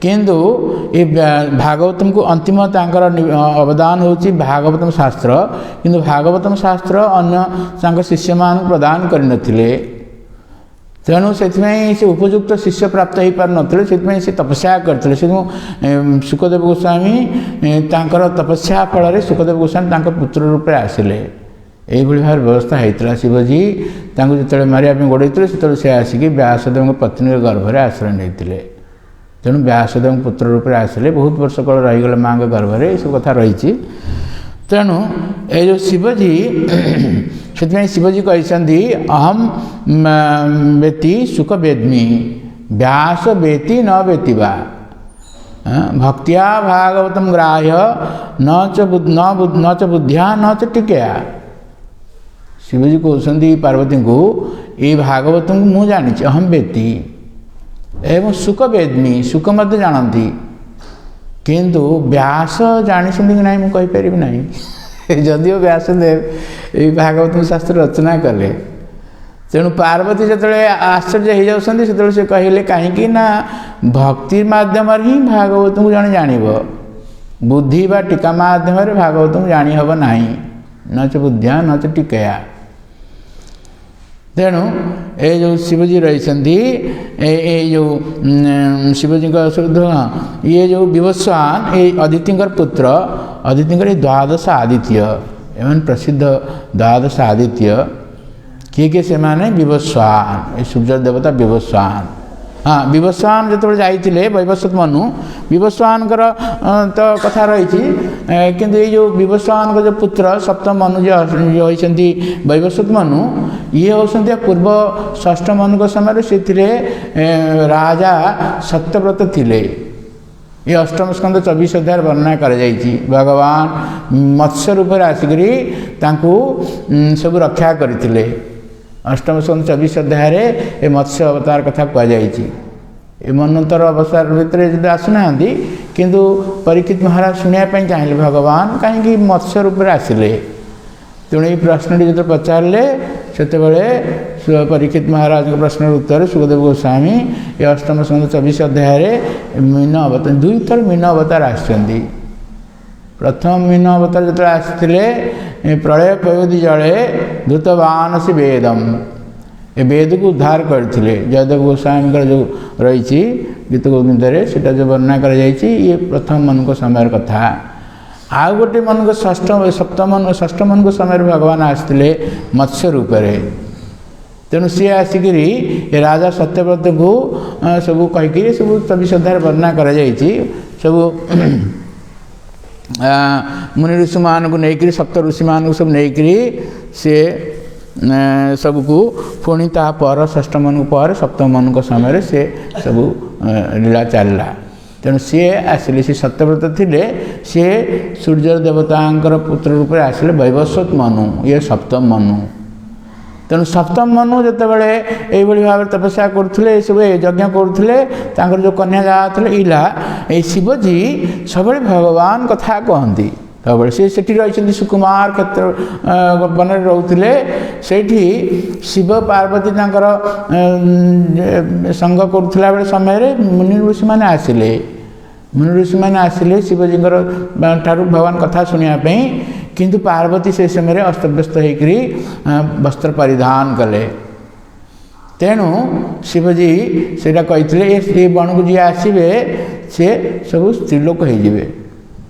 किंतु ये भागवतम को अंतिम अवदान होची भागवतम शास्त्र किंतु भागवतम शास्त्र अन्य शिष्य मान प्रदान करनथिले तेणु से उपयुक्त शिष्य प्राप्त हो पार ना से तपस्या करते सुखदेव गोस्वामी तपस्या फल सुखदेव गोस्वामी पुत्र रूप में आसिले এইଭଳି ଭାବରେ ବ୍ୟବସ୍ଥା ହେଇଥିଲା। ଶିବଜୀ ତାଙ୍କୁ ଯେତେବେଳେ ମାରିବା ପାଇଁ ଗୋଡ଼େଇଥିଲେ ସେତେବେଳେ ସେ ଆସିକି ବ୍ୟାସଦେବଙ୍କ ପତ୍ନୀଙ୍କ ଗର୍ଭରେ ଆଶ୍ରୟ ନେଇଥିଲେ। ତେଣୁ ବ୍ୟାସଦେବଙ୍କ ପୁତ୍ର ରୂପରେ ଆସିଲେ, ବହୁତ ବର୍ଷ କାଳ ରହିଗଲେ ମାଆଙ୍କ ଗର୍ଭରେ, ଏସବୁ କଥା ରହିଛି। ତେଣୁ ଏ ଯେଉଁ ଶିବଜୀ, ସେଥିପାଇଁ ଶିବଜୀ କହିଛନ୍ତି ଅହମ୍ ବେତି ସୁଖ ବେଦ୍ମି ବ୍ୟାସ ବେତି ନ ବେତିବା ଭକ୍ତିଆ ଭାଗବତମ୍ ଗ୍ରାହ୍ୟ ନ ଚ ବୁଦ୍ଧ୍ୟା ନ ଚ ଟିକେୟା। ଶିବଜୀ କହୁଛନ୍ତି ପାର୍ବତୀଙ୍କୁ, ଏଇ ଭାଗବତଙ୍କୁ ମୁଁ ଜାଣିଛି, ଅହମ୍ ବେତି, ଏବଂ ସୁଖ ବେଦ୍ମି, ସୁଖ ମଧ୍ୟ ଜାଣନ୍ତି, କିନ୍ତୁ ବ୍ୟାସ ଜାଣିଛନ୍ତି କି ନାହିଁ ମୁଁ କହିପାରିବି ନାହିଁ। ଯଦିଓ ବ୍ୟାସଦେବ ଏଇ ଭାଗବତ ଶାସ୍ତ୍ର ରଚନା କଲେ। ତେଣୁ ପାର୍ବତୀ ଯେତେବେଳେ ଆଶ୍ଚର୍ଯ୍ୟ ହେଇଯାଉଛନ୍ତି ସେତେବେଳେ ସେ କହିଲେ, କାହିଁକି ନା ଭକ୍ତି ମାଧ୍ୟମରେ ହିଁ ଭାଗବତଙ୍କୁ ଜଣେ ଜାଣିବ, ବୁଦ୍ଧି ବା ଟୀକା ମାଧ୍ୟମରେ ଭାଗବତଙ୍କୁ ଜାଣିହେବ ନାହିଁ। ନଚ ବୁଦ୍ଧ୍ୟା ନଚ ଟିକେୟା। ତେଣୁ ଏ ଯେଉଁ ଶିବଜୀ ରହିଛନ୍ତି, ଏଇ ଯେଉଁ ଶିବଜୀଙ୍କ ଇଏ ଯେଉଁ ବିବସ୍ୱାନ, ଏଇ ଅଦିତିଙ୍କର ପୁତ୍ର, ଅଦିତିଙ୍କର ଏଇ ଦ୍ୱାଦଶ ଆଦିତ୍ୟ, ଏମାନେ ପ୍ରସିଦ୍ଧ ଦ୍ୱାଦଶ ଆଦିତ୍ୟ। କିଏ କିଏ ସେମାନେ? ବିବସ୍ୱାନ, ଏ ସୂର୍ଯ୍ୟ ଦେବତା ବିବସ୍ୱାନ। ହଁ, ବିବସ୍ୱାନ ଯେତେବେଳେ ଯାଇଥିଲେ ବୈବସ୍ୱତ ମନୁ, ବିବସ୍ୱାନଙ୍କର ତ କଥା ରହିଛି, କିନ୍ତୁ ଏଇ ଯେଉଁ ବିବସ୍ୱାନଙ୍କ ଯେଉଁ ପୁତ୍ର ସପ୍ତମ ମନୁ ଯିଏ ହୋଇଛନ୍ତି ବୈବସ୍ୱତ ମନୁ, ଇଏ ହେଉଛନ୍ତି ପୂର୍ବ ଷଷ୍ଠ ମନୁଙ୍କ ସମୟରେ ସେଥିରେ ରାଜା ସତ୍ୟବ୍ରତ ଥିଲେ। ଏ ଅଷ୍ଟମ ସ୍କନ୍ଧ 24 ଅଧ୍ୟାୟରେ ବର୍ଣ୍ଣନା କରାଯାଇଛି। ଭଗବାନ ମତ୍ସ୍ୟ ରୂପରେ ଆସିକରି ତାଙ୍କୁ ସବୁ ରକ୍ଷା କରିଥିଲେ। ଅଷ୍ଟମ ସ୍କନ୍ଧ 24 ଅଧ୍ୟାୟରେ ଏ ମତ୍ସ୍ୟ ଅବତାର କଥା କୁହାଯାଇଛି। ଏ ମନ୍ୱନ୍ତର ଅବତାର ଭିତରେ ଯଦି ଆସୁନାହାନ୍ତି, କିନ୍ତୁ ପରୀକ୍ଷିତ ମହାରାଜ ଶୁଣିବା ପାଇଁ ଚାହିଁଲେ ଭଗବାନ କାହିଁକି ମତ୍ସ୍ୟ ରୂପରେ ଆସିଲେ। ତେଣୁ ଏହି ପ୍ରଶ୍ନଟି ଯେତେବେଳେ ପଚାରିଲେ, ସେତେବେଳେ ପରୀକ୍ଷିତ ମହାରାଜଙ୍କ ପ୍ରଶ୍ନର ଉତ୍ତରରେ ସୁଖଦେବ ଗୋସ୍ୱାମୀ ଏ ଅଷ୍ଟମ ସ୍କନ୍ଧ 24 ଅଧ୍ୟାୟରେ ମୀନ ଅବତାର, ଦୁଇଥର ମୀନ ଅବତାର ଆସିଛନ୍ତି। ପ୍ରଥମ ମୀନ ଅବତାର ଯେତେବେଳେ ଆସିଥିଲେ, ପ୍ରଳୟ ପୟୋଧି ଜଳେ ଧୃତବାନସି ବେଦମ୍, ଏ ବେଦକୁ ଉଦ୍ଧାର କରିଥିଲେ। ଜୟଦେବ ଗୋସ୍ୱାମୀଙ୍କର ଯେଉଁ ରହିଛି ଗୀତ ଗୋବିନ୍ଦରେ, ସେଇଟା ଯେଉଁ ବର୍ଣ୍ଣନା କରାଯାଇଛି, ଇଏ ପ୍ରଥମ ମନୁଙ୍କ ସମୟର କଥା। ଆଉ ଗୋଟେ ମନୁଙ୍କ ଷଷ୍ଠ ମନୁଙ୍କ ସମୟରେ ଭଗବାନ ଆସିଥିଲେ ମତ୍ସ୍ୟ ରୂପରେ। ତେଣୁ ସିଏ ଆସିକିରି ଏ ରାଜା ସତ୍ୟବ୍ରତଙ୍କୁ ସବୁ କହିକିରି ସବୁ 24 ଅଧ୍ୟାୟରେ ବର୍ଣ୍ଣନା କରାଯାଇଛି। ସବୁ ମୁନି ଋଷିମାନଙ୍କୁ ନେଇକରି, ସପ୍ତ ଋଷିମାନଙ୍କୁ ସବୁ ନେଇକରି ସିଏ ସବୁକୁ ପୁଣି ତା ପର ଷଷ୍ଠ ମନୁଙ୍କ ପରେ ସପ୍ତମ ମନୁଙ୍କ ସମୟରେ ସେ ସବୁ ଲୀଳା ଚାଲିଲା। ତେଣୁ ସିଏ ଆସିଲେ, ସେ ସତ୍ୟବ୍ରତ ଥିଲେ, ସିଏ ସୂର୍ଯ୍ୟ ଦେବତାଙ୍କର ପୁତ୍ର ରୂପରେ ଆସିଲେ ବୈବସ୍ୱତ ମନୁ, ଇଏ ସପ୍ତମ ମନୁ। ତେଣୁ ସପ୍ତମ ମନୁ ଯେତେବେଳେ ଏଇଭଳି ଭାବରେ ତପସ୍ୟା କରୁଥିଲେ, ଏସବୁ ଯଜ୍ଞ କରୁଥିଲେ, ତାଙ୍କର ଯେଉଁ କନ୍ୟା ଯାହା ଥିଲେ ଇଲା, ଏଇ ଶିବଜୀ ସବୁବେଳେ ଭଗବାନ କଥା କହନ୍ତି। ସବୁବେଳେ ସେ ସେଠି ରହିଛନ୍ତି, ସୁକୁମାର କ୍ଷେତ୍ର ବନରେ ରହୁଥିଲେ। ସେଇଠି ଶିବ ପାର୍ବତୀ ତାଙ୍କର ସଙ୍ଗ କରୁଥିଲା ବେଳେ ସମୟରେ ମୁନି ଋଷିମାନେ ଆସିଲେ। ମୁନି ଋଷିମାନେ ଆସିଲେ ଶିବଜୀଙ୍କର ଠାରୁ ଭଗବାନ କଥା ଶୁଣିବା ପାଇଁ, କିନ୍ତୁ ପାର୍ବତୀ ସେ ସମୟରେ ଅସ୍ତବ୍ୟସ୍ତ ହୋଇକରି ବସ୍ତ୍ର ପରିଧାନ କଲେ। ତେଣୁ ଶିବଜୀ ସେଇଟା କହିଥିଲେ, ଏ ବଣକୁ ଯିଏ ଆସିବେ ସେ ସବୁ ସ୍ତ୍ରୀଲୋକ ହେଇଯିବେ,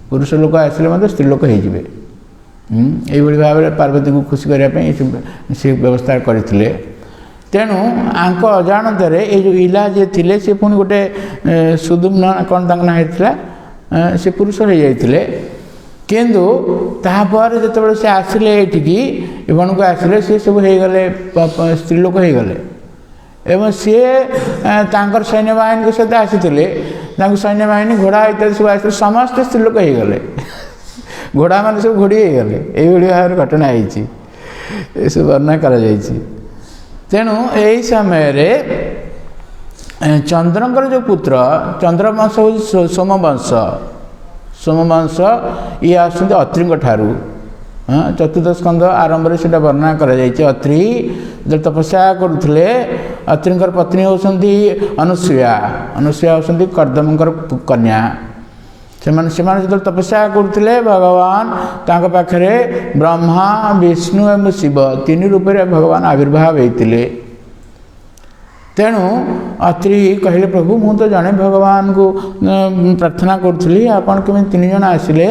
ପୁରୁଷ ଲୋକ ଆସିଲେ ମଧ୍ୟ ସ୍ତ୍ରୀଲୋକ ହେଇଯିବେ। ଏଇଭଳି ଭାବରେ ପାର୍ବତୀକୁ ଖୁସି କରିବା ପାଇଁ ସେ ବ୍ୟବସ୍ଥା କରିଥିଲେ। ତେଣୁ ଆଙ୍କ ଅଜାଣତରେ ଏ ଯେଉଁ ଇଲା ଯିଏ ଥିଲେ, ସେ ପୁଣି ଗୋଟେ ସୁଦୁମ୍ନ କ'ଣ ତାଙ୍କ ନାଁ ହେଇଥିଲା, ସେ ପୁରୁଷ ହେଇଯାଇଥିଲେ। କିନ୍ତୁ ତାପରେ ଯେତେବେଳେ ସେ ଆସିଲେ ଏଇଠିକି, ଏ ବଣକୁ ଆସିଲେ, ସେ ସବୁ ହେଇଗଲେ ସ୍ତ୍ରୀଲୋକ ହେଇଗଲେ। ଏବଂ ସିଏ ତାଙ୍କର ସୈନ୍ୟବାହିନୀଙ୍କ ସହିତ ଆସିଥିଲେ, ତାଙ୍କୁ ସୈନ୍ୟବାହିନୀ ଘୋଡ଼ା ଇତ୍ୟାଦି ସବୁ ଆସିଥିଲେ, ସମସ୍ତେ ସ୍ତ୍ରୀଲୋକ ହେଇଗଲେ, ଘୋଡ଼ାମାନେ ସବୁ ଘୋଡ଼ି ହେଇଗଲେ। ଏଇଭଳି ଭାବରେ ଘଟଣା ହେଇଛି, ଏସବୁ ବର୍ଣ୍ଣନା କରାଯାଇଛି। ତେଣୁ ଏହି ସମୟରେ ଚନ୍ଦ୍ରଙ୍କର ଯେଉଁ ପୁତ୍ର, ଚନ୍ଦ୍ରବଂଶ ହେଉଛି ସୋମବଂଶ। ସୋମବଂଶ ଇଏ ଆସୁଛନ୍ତି ଅତ୍ରିଙ୍କ ଠାରୁ। ଚତୁର୍ଥ ସ୍କନ୍ଧ ଆରମ୍ଭରେ ସେଇଟା ବର୍ଣ୍ଣନା କରାଯାଇଛି। ଅତ୍ରି ଯେତେବେଳେ ତପସ୍ୟା କରୁଥିଲେ, ଅତ୍ରିଙ୍କର ପତ୍ନୀ ହେଉଛନ୍ତି ଅନୁସୂୟା। ଅନୁସୂୟା ହେଉଛନ୍ତି କର୍ଦ୍ଦମଙ୍କର କନ୍ୟା। ସେମାନେ ଯେତେବେଳେ ତପସ୍ୟା କରୁଥିଲେ, ଭଗବାନ ତାଙ୍କ ପାଖରେ ବ୍ରହ୍ମା, ବିଷ୍ଣୁ ଏବଂ ଶିବ ତିନି ରୂପରେ ଭଗବାନ ଆବିର୍ଭାବ ହେଇଥିଲେ। ତେଣୁ ଅତ୍ରି କହିଲେ, ପ୍ରଭୁ ମୁଁ ତ ଜଣେ ଭଗବାନଙ୍କୁ ପ୍ରାର୍ଥନା କରୁଥିଲି, ଆପଣ କେମିତି ତିନି ଜଣ ଆସିଲେ?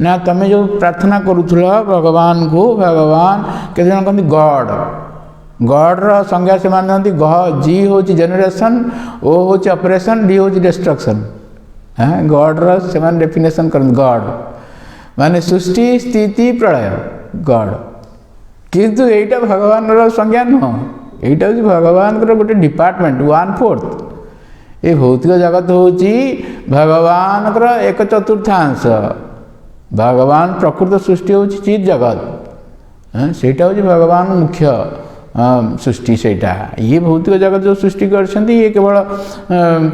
ना तुम जो प्रार्थना करुल भगवान को भगवान केते जन कहते गॉड गॉड्र संज्ञा से मानते जी हूँ जेनेरेशन ओ हूँ ऑपरेशन डी हूँ डिस्ट्रक्शन हाँ गॉड्र से डेफिनेशन कर गॉड माने सृष्टि स्थिति प्रलय गॉड किंतु एटा भगवान संज्ञा नुह एटा हूँ भगवान गोटे डिपार्टमेंट 1/4 ये भौतिक जगत हूँ भगवान एक चतुर्थांश भगवान प्रकृत सृष्टि हूँ चित जगत सेटा हूँ भगवान मुख्य सृष्टि सेटा ये भौतिक जगत जो सृष्टि कर ये केवल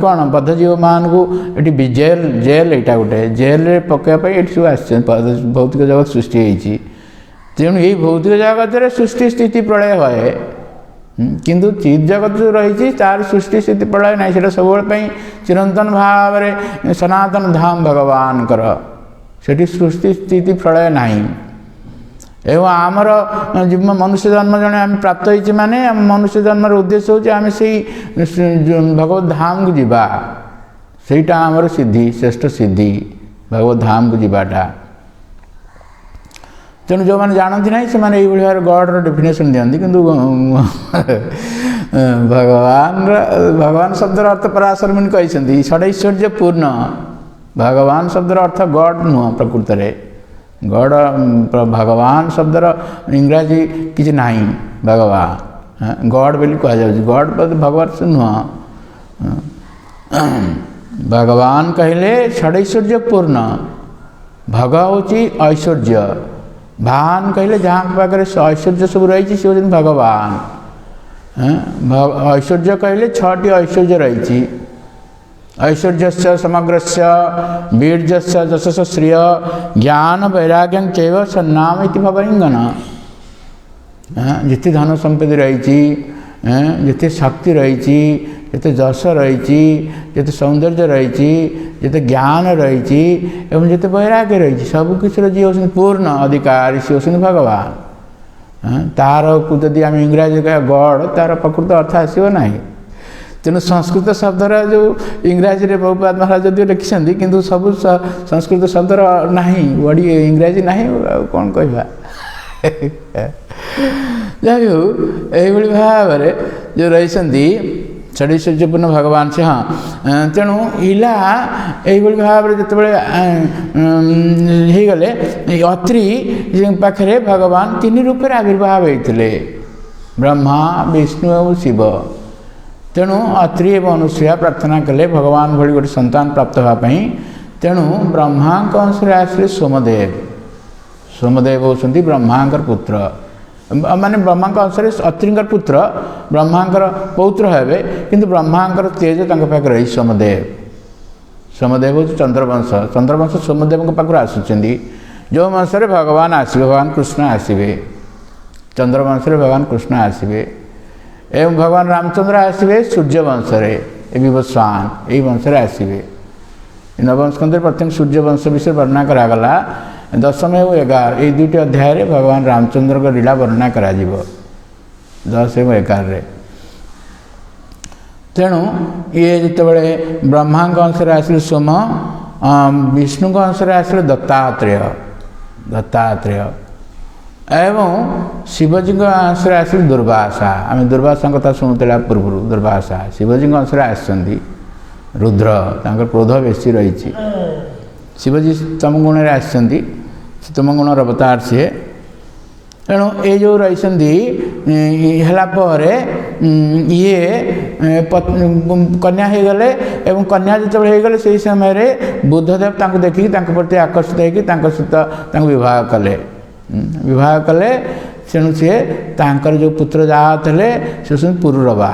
कौन बद्धजीव मान को ये जेल जेल यहाँ गोटे जेल पकड़ाई सब आस भौतिक जगत सृष्टि होती तेणु यही भौतिक जगत सृष्टि स्थिति प्रलय हुए किंतु चित जगत जो रही तार सृष्टि स्थिति प्रलय ना से सब चिरंतन भाव में सनातन धाम भगवान से सृष्टि स्थिति प्रलय नहीं एवं आमर मनुष्य जन्म जड़े आम प्राप्त होती माने मनुष्य जन्म उद्देश्य हूँ आम से भगवत धाम को जीवा सेटा आमर सिद्धि श्रेष्ठ सिद्धि भगवत धाम को जीवाटा तेणु जो मैंने जानती ना से भाव गॉड्र डेफिनेशन दिखती किंतु भगवान भगवान शब्दर अर्थ पराशर मुनि कहते षडैश्वर्य पूर्ण भगवान शब्दर अर्थ गॉड नुह प्रकृत में गॉड भगवान शब्दर इंग्राजी किसी ना भगवान गॉड बोली कह गॉड भगवान से नुह भगवान कहले षडैश्वर्य पूर्ण भग हूँ ऐश्वर्य भान कहले जहाँ पाखे ऐश्वर्य सब रही सी हूँ भगवान ऐश्वर्य कहले 6टी ऐश्वर्य रही ऐश्वर्यस्य समग्रस्य वीर्यस्य जशस श्रिय ज्ञान वैराग्यं चैव सन्नाम इति भवलिंगन जिते धन संपत्ति रही जिते शक्ति रही जिते जश रही जिते सौंदर्य रही जिते ज्ञान रही एवं जिते वैराग्य रही सबकिछुर जी हूँ पूर्ण अधिकारी सी हूँ भगवान तार को जदि आम इंग्राजी कह गॉड तार प्रकृत अर्थ आसो ना तेणु संस्कृत शब्दर जो इंग्राजी रे बहुपाद महाराज जदि लिखिं किंतु सब संस्कृत शब्दर ना ओडी इंग्राजी ना कौन कहवा जाइ हो यही भाव जो रही षडैश्वर्यपूर्ण भगवान से हाँ तेणु इला यही भाव में जो गले अत्रि पाखे भगवान 3 रूप आविर्भाव होते ब्रह्मा विष्णु और शिव तेणु अत्रि एवं अनुसूया प्रार्थना कले भगवान भली गोटे संतान प्राप्त होगापी तेणु ब्रह्मा अंश आसले सोमदेव सोमदेव होती ब्रह्मांकर पुत्र माने ब्रह्मा अंश अत्रिंकर पुत्र ब्रह्मांकर पौत्र हे किंतु ब्रह्मांकर तेज पाखे रही सोमदेव सोमदेव हूँ चंद्रवंश चंद्रवंश सोमदेव पाखु आसुच्च जो वंश भगवान आसवे भगवान कृष्ण आसवे चंद्रवंश भगवान कृष्ण आसवे एवं भगवान रामचंद्र आसवे सूर्यवंश विवस्वान यही वंश आसवे नवम स्कंद प्रथम सूर्यवंश विषय वर्णना करागला 10 एवं 11 ये 2टी अध्याय भगवान रामचंद्र को लीला वर्णना करा 10 एवं 11 तेणु ये जितेबाला ब्रह्मा अंश आसले सोम विष्णु अंश आसले दत्तात्रेय दत्तात्रेय एवं शिवजी अंश आसले दुर्वासा आम दुर्वासा कथा शुणुला पूर्व दुर्वासा शिवजी अंश आसती रुद्र तांकर क्रोध बेसी रही शिवजी तम गुण आसती तम गुणर अवतार सी तेणु ये जो रही ये कन्या हो गले एवं कन्या जो गले से समय बुद्धदेव देखिकी प्रति आकर्षित होकर सहित विवाह कले विवाह कले तेणु सी जो पुत्र जहाँ थे से पुरुरवा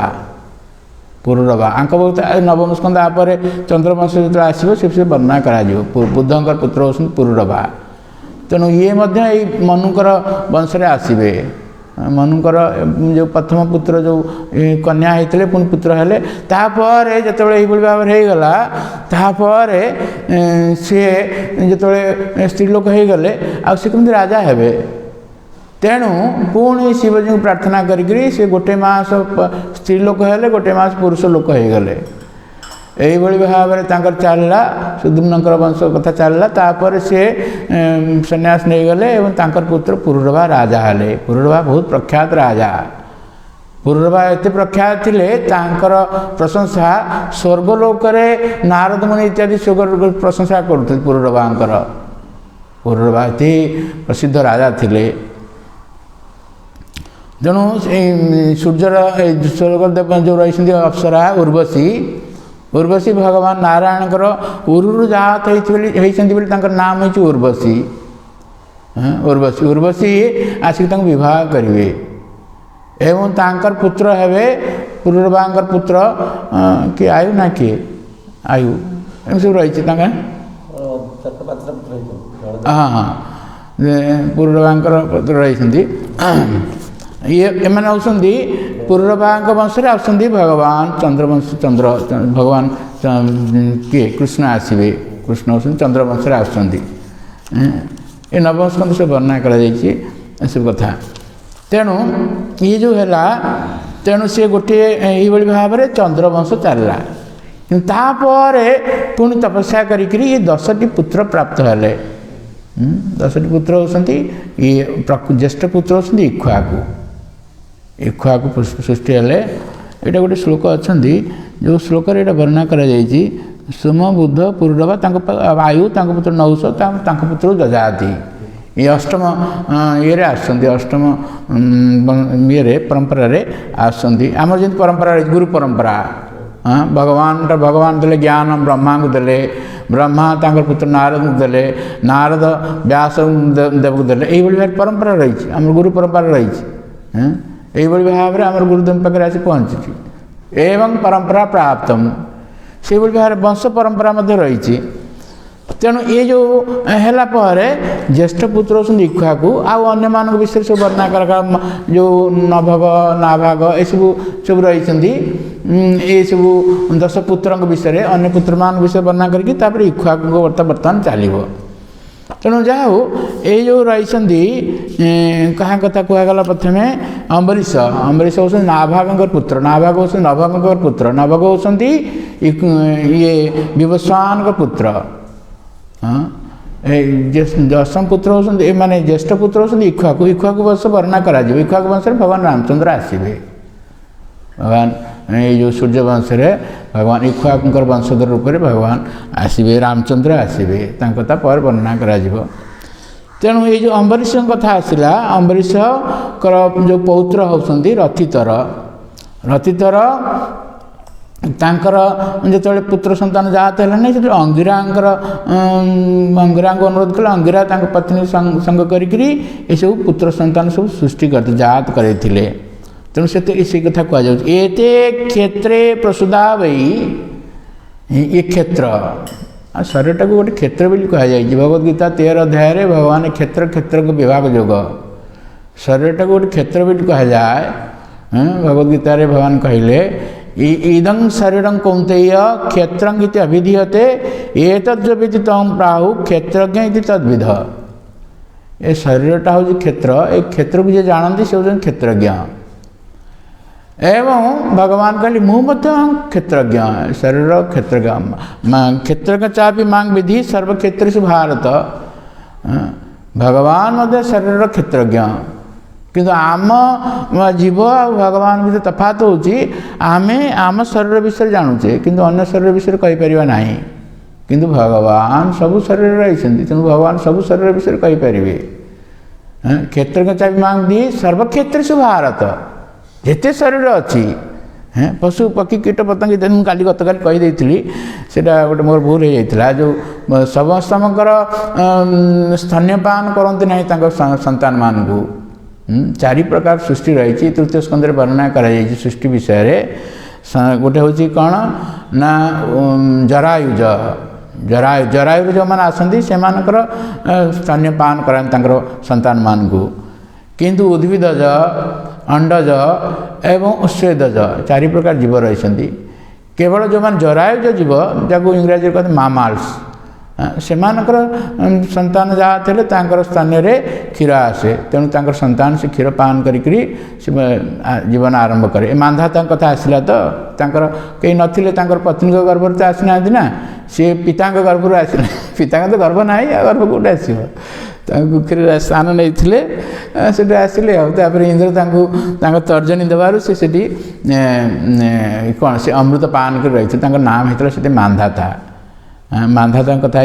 पुरुरवा आंक बहुत नवम स्कंद आपर चंद्रवंश जो आसो से वर्णना करा बुद्धंकर पुत्र होती पुरुरवा तेणु ये मनुकर वंश आसवे मनुकर जो प्रथम पुत्र जो कन्या होते पुणी पुत्र हेले तापर जो ये भाव होगला तापर सी जो स्त्रीलोक हो गले आमती राजा हे तेणु पुणी शिवजी को प्रार्थना करी से गोटे मास स्त्रीलोक हेले गोटे मास पुरुष लोक हो गले ଏଇଭଳି ଭାବରେ ତାଙ୍କର ଚାଲିଲା ସୁଦ୍ୟୁମ୍ନଙ୍କର ବଂଶ କଥା ଚାଲିଲା। ତାପରେ ସେ ସନ୍ନ୍ୟାସ ନେଇଗଲେ ଏବଂ ତାଙ୍କର ପୁତ୍ର ପୁରୁରଭା ରାଜା ହେଲେ। ପୁରୁରଭା ବହୁତ ପ୍ରଖ୍ୟାତ ରାଜା। ପୁରୁରଭା ଏତେ ପ୍ରଖ୍ୟାତ ଥିଲେ ତାଙ୍କର ପ୍ରଶଂସା ସ୍ୱର୍ଗଲୋକରେ ନାରଦ ମୁନି ଇତ୍ୟାଦି ପ୍ରଶଂସା କରୁଥିଲେ ପୁରୁରଭାଙ୍କର। ପୁରୁରଭା ଅତି ପ୍ରସିଦ୍ଧ ରାଜା ଥିଲେ। ତେଣୁ ସୂର୍ଯ୍ୟର ସ୍ୱର୍ଗଦେବ ଯେଉଁ ରହିଛନ୍ତି ଅପ୍ସରା ଉର୍ବଶୀ ଭଗବାନ ନାରାୟଣଙ୍କର ଉରୁରୁ ଜାତ ହେଇଛନ୍ତି ବୋଲି ତାଙ୍କର ନାମ ହେଉଛି ଉର୍ବଶୀ। ଉର୍ବଶୀ ଆସିକି ତାଙ୍କୁ ବିବାହ କରିବେ ଏବଂ ତାଙ୍କର ପୁତ୍ର ହେବେ ପୁରୁରଭାଙ୍କର ପୁତ୍ର କିଏ ଆୟୁ ନା କିଏ ଆୟୁ ଏମିତି ସବୁ ରହିଛି ତାଙ୍କ ପୁରୁରଭାଙ୍କର ପୁତ୍ର ରହିଛନ୍ତି। ଏମାନେ ହେଉଛନ୍ତି ପୁରୁରଭାଙ୍କ ବଂଶରେ ଆସୁଛନ୍ତି ଭଗବାନ ଭଗବାନ କିଏ କୃଷ୍ଣ ଆସିବେ। କୃଷ୍ଣ ହେଉଛନ୍ତି ଚନ୍ଦ୍ରବଂଶରେ ଆସୁଛନ୍ତି। ଏ ନବସ୍କନ୍ଧ ସବୁ ବର୍ଣ୍ଣନା କରାଯାଇଛି ଏସବୁ କଥା। ତେଣୁ ଇଏ ଯେଉଁ ହେଲା ତେଣୁ ସିଏ ଗୋଟିଏ ଏଇଭଳି ଭାବରେ ଚନ୍ଦ୍ରବଂଶ ଚାଲିଲା। କିନ୍ତୁ ତାପରେ ପୁଣି ତପସ୍ୟା କରିକିରି ଇଏ 10ଟି ପୁତ୍ର ପ୍ରାପ୍ତ ହେଲେ। 10ଟି ପୁତ୍ର ହେଉଛନ୍ତି ଇଏ ଜ୍ୟେଷ୍ଠ ପୁତ୍ର ହେଉଛନ୍ତି ଇକ୍ଷ୍ୱାକୁ ସୃଷ୍ଟି ହେଲେ। ଏଇଟା ଗୋଟେ ଶ୍ଲୋକ ଅଛନ୍ତି ଯେଉଁ ଶ୍ଲୋକରେ ଏଇଟା ବର୍ଣ୍ଣନା କରାଯାଇଛି। ସୋମ ବୁଧ ପୁରୁରଭା ତାଙ୍କ ଆୟୁ ତାଙ୍କ ପୁତ୍ର ନହୁଷ ତାଙ୍କ ପୁତ୍ର ଯଜାତି। ଏ ଅଷ୍ଟମ ଇଏରେ ଆସୁଛନ୍ତି ଅଷ୍ଟମ ଇଏରେ ପରମ୍ପରାରେ ଆସୁଛନ୍ତି। ଆମର ଯେମିତି ପରମ୍ପରା ରହିଛି ଗୁରୁ ପରମ୍ପରା। ଭଗବାନ ଦେଲେ ଜ୍ଞାନ ବ୍ରହ୍ମାଙ୍କୁ ଦେଲେ। ବ୍ରହ୍ମା ତାଙ୍କର ପୁତ୍ର ନାରଦଙ୍କୁ ଦେଲେ। ନାରଦ ବ୍ୟାସ ଦେବକୁ ଦେଲେ। ଏଇଭଳି ଭାବରେ ପରମ୍ପରା ରହିଛି ଆମର ଗୁରୁ ପରମ୍ପରା ରହିଛି। ଏଇଭଳି ଭାବରେ ଆମର ଗୁରୁଦେବ ପାଖରେ ଆସି ପହଞ୍ଚିଛି ଏବଂ ପରମ୍ପରା ପ୍ରାପ୍ତମ ସେଇଭଳି ଭାବରେ ବଂଶ ପରମ୍ପରା ମଧ୍ୟ ରହିଛି। ତେଣୁ ଏ ଯେଉଁ ହେଲା ପରେ ଜ୍ୟେଷ୍ଠ ପୁତ୍ର ହେଉଛନ୍ତି ଇକ୍ଷ୍ୱାକୁ। ଆଉ ଅନ୍ୟମାନଙ୍କ ବିଷୟରେ ସବୁ ବର୍ଣ୍ଣନା କରା ଯେଉଁ ନଭଗ ନାଭାଗ ଏସବୁ ରହିଛନ୍ତି। ଏସବୁ 10 ପୁତ୍ରଙ୍କ ବିଷୟରେ ଅନ୍ୟ ପୁତ୍ରମାନଙ୍କ ବିଷୟରେ ବର୍ଣ୍ଣନା କରିକି ତାପରେ ଇକ୍ଷ୍ୱାକୁଙ୍କ ବର୍ତ୍ତମାନ ଚାଲିବ। ତେଣୁ ଯାହା ହଉ ଏଇ ଯେଉଁ ରହିଛନ୍ତି କାହା କଥା କୁହାଗଲା ପ୍ରଥମେ ଅମ୍ବରୀଶ ହେଉଛନ୍ତି ନାଭାଗଙ୍କର ପୁତ୍ର। ନାଭାଗ ହେଉଛନ୍ତି ନଭଗଙ୍କର ପୁତ୍ର। ନଭଗ ହେଉଛନ୍ତି ଇଏ ବିବସ୍ୱାନଙ୍କ ପୁତ୍ର। ଦଶମ ପୁତ୍ର ହେଉଛନ୍ତି ଏମାନେ ଜ୍ୟେଷ୍ଠ ପୁତ୍ର ହେଉଛନ୍ତି ଇକ୍ଷ୍ୱାକୁ ବଂଶ ବର୍ଣ୍ଣନା କରାଯିବ। ଇକ୍ଷ୍ୱାକୁ ବଂଶରେ ଭଗବାନ ରାମଚନ୍ଦ୍ର ଆସିବେ। ଭଗବାନ ଏଇ ଯେଉଁ ସୂର୍ଯ୍ୟ ବଂଶରେ ଭଗବାନ ଇକ୍ଷ୍ୱାକୁଙ୍କର ବଂଶଧର ରୂପରେ ଭଗବାନ ଆସିବେ। ରାମଚନ୍ଦ୍ର ଆସିବେ। ତାଙ୍କ କଥା ପରେ ବର୍ଣ୍ଣନା କରାଯିବ। ତେଣୁ ଏଇ ଯେଉଁ ଅମ୍ବରୀଶଙ୍କ କଥା ଆସିଲା ଅମ୍ବରୀଶଙ୍କର ଯେଉଁ ପୌତ୍ର ହେଉଛନ୍ତି ରଥିତର ତାଙ୍କର ଯେତେବେଳେ ପୁତ୍ର ସନ୍ତାନ ଜାତ ହେଲାନି ସେତେବେଳେ ଅଙ୍ଗିରାଙ୍କୁ ଅନୁରୋଧ କଲେ। ଅଙ୍ଗିରା ତାଙ୍କ ପତ୍ନୀ ସଙ୍ଗ କରିକିରି ଏସବୁ ପୁତ୍ର ସନ୍ତାନ ସବୁ ସୃଷ୍ଟି କରିଥିଲେ ଜାତ କରାଇଥିଲେ। ତେଣୁ ସେ କଥା କୁହାଯାଉଛି ଏତେ କ୍ଷେତ୍ରେ ପ୍ରସୁଧା ବଇ। ଏ କ୍ଷେତ୍ର ଶରୀରଟାକୁ ଗୋଟେ କ୍ଷେତ୍ର ବୋଲି କୁହାଯାଇଛି। ଭଗବଦ୍ଗୀତା 13 ଅଧ୍ୟାୟରେ ଭଗବାନ କ୍ଷେତ୍ରକୁ ବିଭାଗ ଯୋଗ ଶରୀରଟାକୁ ଗୋଟେ କ୍ଷେତ୍ର ବୋଲି କୁହାଯାଏ। ଭଗବଦ୍ଗୀତାରେ ଭଗବାନ କହିଲେ ଇଦଂ ଶରୀରଂ କୌନ୍ତେୟ କ୍ଷେତ୍ରଂ ଇତି ଅଭିଧୀୟତେ ଏତଦ୍ବିତି ତଂ ପ୍ରାହୁ କ୍ଷେତ୍ରଜ୍ଞ ଇତି ତଦ୍ବିଧ। ଏ ଶରୀରଟା ହେଉଛି କ୍ଷେତ୍ର। ଏ କ୍ଷେତ୍ରକୁ ଯିଏ ଜାଣନ୍ତି ସେ ହେଉଛନ୍ତି କ୍ଷେତ୍ରଜ୍ଞ। ଏବଂ ଭଗବାନ କହିଲେ ମୁଁ ମଧ୍ୟ କ୍ଷେତ୍ରଜ୍ଞ। ଶରୀର କ୍ଷେତ୍ରଜ୍ଞ କ୍ଷେତ୍ରଜ୍ଞ ଚାପି ମାଙ୍ଗ ବିଧି ସର୍ବକ୍ଷେତ୍ରେଷୁ ଭାରତ। ଭଗବାନ ମଧ୍ୟ ଶରୀରର କ୍ଷେତ୍ରଜ୍ଞ। କିନ୍ତୁ ଆମ ଜୀବ ଆଉ ଭଗବାନ ଭିତରେ ତଫାତ ହେଉଛି ଆମେ ଆମ ଶରୀର ବିଷୟରେ ଜାଣୁଛେ କିନ୍ତୁ ଅନ୍ୟ ଶରୀର ବିଷୟରେ କହିପାରିବା ନାହିଁ। କିନ୍ତୁ ଭଗବାନ ସବୁ ଶରୀରରେ ରହିଛନ୍ତି ତେଣୁ ଭଗବାନ ସବୁ ଶରୀର ବିଷୟରେ କହିପାରିବେ। କ୍ଷେତ୍ରଜ୍ଞ ଚାପି ମାଙ୍ଗ ବିଧି ସର୍ବକ୍ଷେତ୍ରେଷୁ ଭାରତ। ଯେତେ ଶରୀର ଅଛି ପଶୁ ପକ୍ଷୀ କୀଟ ପତଙ୍ଗ ମୁଁ ଗତକାଲି କହିଦେଇଥିଲି ସେଇଟା ଗୋଟେ ମୋର ଭୁଲ ହେଇଯାଇଥିଲା। ଯେଉଁ ସମସ୍ତଙ୍କର ସ୍ତନ୍ୟପାନ କରନ୍ତି ନାହିଁ ତାଙ୍କ ସନ୍ତାନମାନଙ୍କୁ। 4 ପ୍ରକାର ସୃଷ୍ଟି ରହିଛି। ତୃତୀୟ ସ୍କନ୍ଧରେ ବର୍ଣ୍ଣନା କରାଯାଇଛି ସୃଷ୍ଟି ବିଷୟରେ। ଗୋଟେ ହେଉଛି କ'ଣ ନା ଜରାୟୁରୁ ଯେଉଁମାନେ ଆସନ୍ତି ସେମାନଙ୍କର ସ୍ତନ୍ୟପାନ କରାନ୍ତି ତାଙ୍କର ସନ୍ତାନମାନଙ୍କୁ। କିନ୍ତୁ ଉଦ୍ଭିଦଜ ଅଣ୍ଡଜ ଏବଂ ଉତ୍ସେଦଜ 4 ପ୍ରକାର ଜୀବ ରହିଛନ୍ତି। କେବଳ ଯେଉଁମାନେ ଜରାୟୁଜ ଜୀବ ଯାହାକୁ ଇଂରାଜୀରେ କହନ୍ତି ମାମାଲ୍ସ ସେମାନଙ୍କର ସନ୍ତାନ ଯାହା ଥିଲେ ତାଙ୍କର ସ୍ଥାନରେ କ୍ଷୀର ଆସେ, ତେଣୁ ତାଙ୍କର ସନ୍ତାନ ସେ କ୍ଷୀର ପାନ କରିକିରି ସେ ଜୀବନ ଆରମ୍ଭ କରେ। ଏ ମାନ୍ଧାତାଙ୍କ କଥା ଆସିଲା ତ, ତାଙ୍କର କେହି ନଥିଲେ, ତାଙ୍କର ପତ୍ନୀଙ୍କ ଗର୍ଭରୁ ତ ଆସିନାହାନ୍ତି ନା, ସିଏ ପିତାଙ୍କ ଗର୍ଭରୁ ଆସିଲେ। ପିତାଙ୍କ ତ ଗର୍ଭ ନାହିଁ, ଆଉ ଗର୍ଭ କେଉଁଠି ଆସିବ? ତାଙ୍କୁ କୁକ୍ଷୀରେ ସ୍ଥାନ ନେଇଥିଲେ, ସେଠି ଆସିଲେ। ଆଉ ତାପରେ ଇନ୍ଦ୍ର ତାଙ୍କୁ ତାଙ୍କ ତର୍ଜନୀ ଦେବାରୁ ସେ ସେଠି କ'ଣ ସେ ଅମୃତ ପାନ କରି ରହିଥିଲେ। ତାଙ୍କ ନାମ ହେଇଥିଲା ସେଠି ମାନ୍ଧାତା। ମାନ୍ଧାତାଙ୍କ କଥା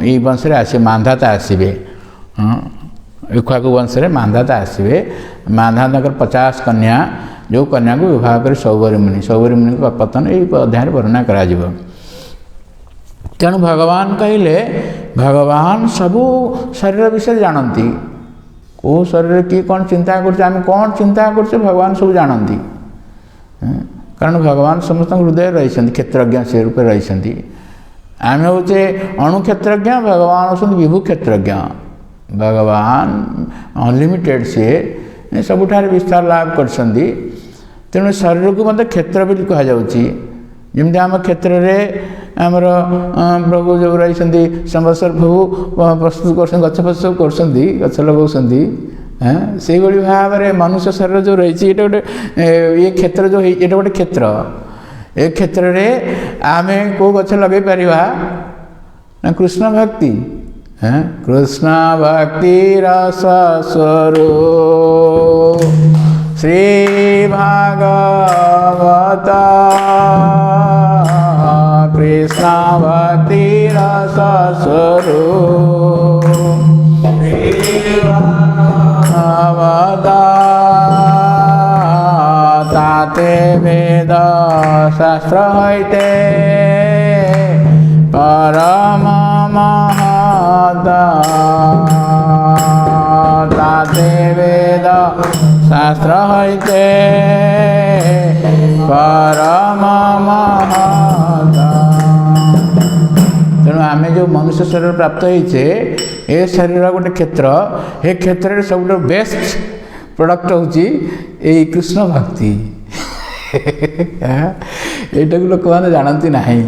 ଏଇ ବଂଶରେ ଆସିବେ, ମାନ୍ଧାତା ଆସିବେ। ଇକ୍ଷ୍ୱାକୁ ବଂଶରେ ମାନ୍ଧାତା ଆସିବେ। ମାନ୍ଧାତାଙ୍କର 50 କନ୍ୟା, ଯେଉଁ କନ୍ୟାକୁ ବିବାହ କରି ସୌବରୀ ମୁନିଙ୍କ ପତନ ଏଇ ଅଧ୍ୟାୟରେ ବର୍ଣ୍ଣନା କରାଯିବ। ତେଣୁ ଭଗବାନ କହିଲେ, ଭଗବାନ ସବୁ ଶରୀର ବିଷୟରେ ଜାଣନ୍ତି। କେଉଁ ଶରୀରରେ କିଏ କ'ଣ ଚିନ୍ତା କରୁছে, ଆମେ କ'ଣ ଚିନ୍ତା କରୁଛେ, ଭଗବାନ ସବୁ ଜାଣନ୍ତି। କାରଣ ଭଗବାନ ସମସ୍ତଙ୍କ ହୃଦୟରେ ରହିଛନ୍ତି, କ୍ଷେତ୍ରଜ୍ଞ ସେ ରୂପେ ରହିଛନ୍ତି। ଆମେ ହେଉଛେ ଅଣୁକ୍ଷେତ୍ରଜ୍ଞ, ଭଗବାନ ହେଉଛନ୍ତି ବିଭୁ କ୍ଷେତ୍ରଜ୍ଞ। ଭଗବାନ ଅନଲିମିଟେଡ଼, ସିଏ ସବୁଠାରେ ବିସ୍ତାର ଲାଭ କରିଛନ୍ତି। ତେଣୁ ଶରୀରକୁ ମଧ୍ୟ କ୍ଷେତ୍ର ବୋଲି କୁହାଯାଉଛି। ଯେମିତି ଆମ କ୍ଷେତ୍ରରେ ଆମର ପ୍ରଭୁ ଯେଉଁ ରହିଛନ୍ତି, ସମ୍ବତ୍ସର ପ୍ରଭୁ ପ୍ରସ୍ତୁତ କରୁଛନ୍ତି, ଗଛ ଫଛ ସବୁ କରୁଛନ୍ତି, ଗଛ ଲଗାଉଛନ୍ତି। ସେଇଭଳି ଭାବରେ ମନୁଷ୍ୟ ଶରୀର ଯେଉଁ ରହିଛି, ଏଇଟା ଗୋଟେ ଇଏ କ୍ଷେତ୍ର ଯେଉଁ ହେଇଛି, ଏଇଟା ଗୋଟେ କ୍ଷେତ୍ର। ଏ କ୍ଷେତ୍ରରେ ଆମେ କେଉଁ ଗଛ ଲଗାଇ ପାରିବା ନା କୃଷ୍ଣ ଭକ୍ତି। କୃଷ୍ଣ ଭକ୍ତି ରସ ସ୍ୱରୂପ ଶ୍ରୀ ଭାଗବତ, କୃଷ୍ଣ ଭକ୍ତି ରସ ସ୍ୱରୂପ ଭାଗବତ, তাতে বেদ শাস্ত্র হইতে পরম মহৎ, তাতে বেদ শাস্ত্র হইতে পরম মহৎ। ତେଣୁ ଆମେ ଯେଉଁ ମନୁଷ୍ୟ ଶରୀର ପ୍ରାପ୍ତ ହେଇଛେ, ଏ ଶରୀର ଗୋଟେ କ୍ଷେତ୍ର। ଏ କ୍ଷେତ୍ରରେ ସବୁଠୁ ବେଷ୍ଟ ପ୍ରଡ଼କ୍ଟ ହେଉଛି ଏଇ କୃଷ୍ଣ ଭକ୍ତି। ଏଇଟାକୁ ଲୋକମାନେ ଜାଣନ୍ତି ନାହିଁ।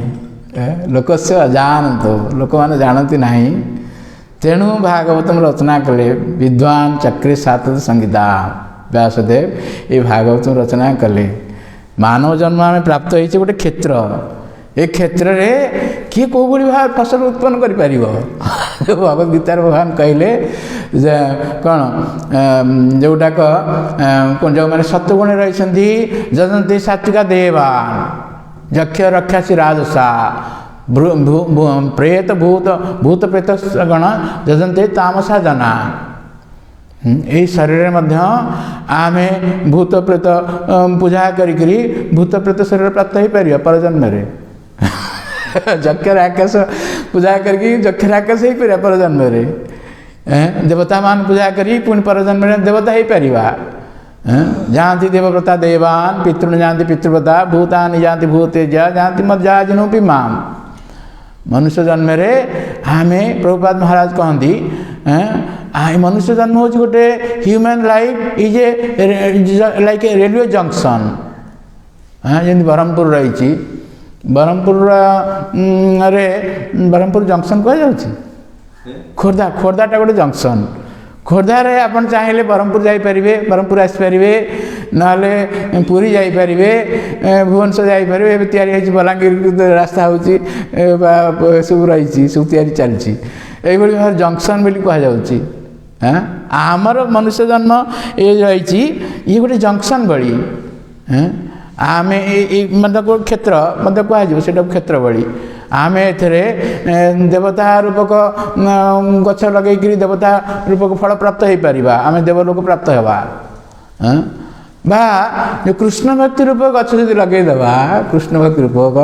ଲୋକସ୍ୟ ଅଜାନନ୍ତୋ, ଲୋକମାନେ ଜାଣନ୍ତି ନାହିଁ। ତେଣୁ ଭାଗବତମ ରଚନା କଲେ ବିଦ୍ୱାନ ଚକ୍ରେ ସାତତ ସଂଗୀତା। ବ୍ୟାସଦେବ ଏ ଭାଗବତମ ରଚନା କଲେ। ମାନବ ଜନ୍ମ ଆମେ ପ୍ରାପ୍ତ ହେଇଛେ ଗୋଟେ କ୍ଷେତ୍ର। ଏ କ୍ଷେତ୍ରରେ କିଏ କେଉଁଭଳି ଭାବରେ ଫସଲ ଉତ୍ପନ୍ନ କରିପାରିବ? ଭଗବତ ଗୀତାରେ ଭଗବାନ କହିଲେ ଯେ କ'ଣ, ଯେଉଁଟାକ ଯେଉଁମାନେ ସତ୍ୱଗୁଣରେ ରହିଛନ୍ତି, ଯଜନ୍ତି ସାତ୍ୱିକା ଦେବାନ, ଯକ୍ଷ ରକ୍ଷାସି ରାଜସା, ପ୍ରେତ ଭୂତ ପ୍ରେତ ଗଣ ଯଜନ୍ତି ତାମସା ଜନା। ଏହି ଶରୀରରେ ମଧ୍ୟ ଆମେ ଭୂତ ପ୍ରେତ ପୂଜା କରିକିରି ଭୂତ ପ୍ରେତ ଶରୀର ପ୍ରାପ୍ତ ହେଇପାରିବା ପରଜନ୍ମରେ। ଯକ୍ଷ ରାକ୍ଷସ ପୂଜା କରିକି ଯକ୍ଷ ରାକ୍ଷସ ହେଇପାରିବା ପରଜନ୍ମରେ। ଦେବତାମାନ ପୂଜା କରି ପୁଣି ପରଜନ୍ମରେ ଦେବତା ହେଇପାରିବା। ଯାଆନ୍ତି ଦେବବ୍ରତା ଦେବାନ, ପିତୃ ଯାଆନ୍ତି ପିତୃବ୍ରତା, ଭୂତାନି ଯାଆନ୍ତି ଭୂତେଜା, ଯାଆନ୍ତି ମଜ୍ଜାଜିନୋପି ମାମ୍। ମନୁଷ୍ୟ ଜନ୍ମରେ ଆମେ, ପ୍ରଭୁପାଦ ମହାରାଜ କହନ୍ତି, ମନୁଷ୍ୟ ଜନ୍ମ ହେଉଛି ଗୋଟେ human life is a like a railway junction. ଯେମିତି ବ୍ରହ୍ମପୁର ରହିଛି, ବ୍ରହ୍ମପୁର ଜଙ୍କସନ୍ କୁହାଯାଉଛି। ଖୋର୍ଦ୍ଧାଟା ଗୋଟେ ଜଙ୍କସନ୍। ଖୋର୍ଦ୍ଧାରେ ଆପଣ ଚାହିଁଲେ ବ୍ରହ୍ମପୁର ଯାଇପାରିବେ, ବ୍ରହ୍ମପୁର ଆସିପାରିବେ, ନହେଲେ ପୁରୀ ଯାଇପାରିବେ, ଭୁବନେଶ୍ୱର ଯାଇପାରିବେ। ଏବେ ତିଆରି ହେଇଛି, ବଲାଙ୍ଗୀର ରାସ୍ତା ହେଉଛି, ସବୁ ରହିଛି, ସବୁ ତିଆରି ଚାଲିଛି। এইভাবে ভাবে জংশন বলে কুহযাଉଛି। আমার মনুষ্য জন্ম এ রয়েছে ইয়ে গোটে জংশন ভଳି। ଆମେ ମଧ୍ୟ କ୍ଷେତ୍ର ମଧ୍ୟ କୁହାଯିବ, ସେଇଟା କ୍ଷେତ୍ର ଭଳି। ଆମେ ଏଥିରେ ଦେବତା ରୂପକ ଗଛ ଲଗେଇକିରି ଦେବତା ରୂପକ ଫଳ ପ୍ରାପ୍ତ ହେଇପାରିବା, ଆମେ ଦେବଲୋକ ପ୍ରାପ୍ତ ହେବା। ବା ଯେଉଁ କୃଷ୍ଣ ଭକ୍ତି ରୂପକ ଗଛ ଯଦି ଲଗେଇଦେବା, କୃଷ୍ଣ ଭକ୍ତି ରୂପକ,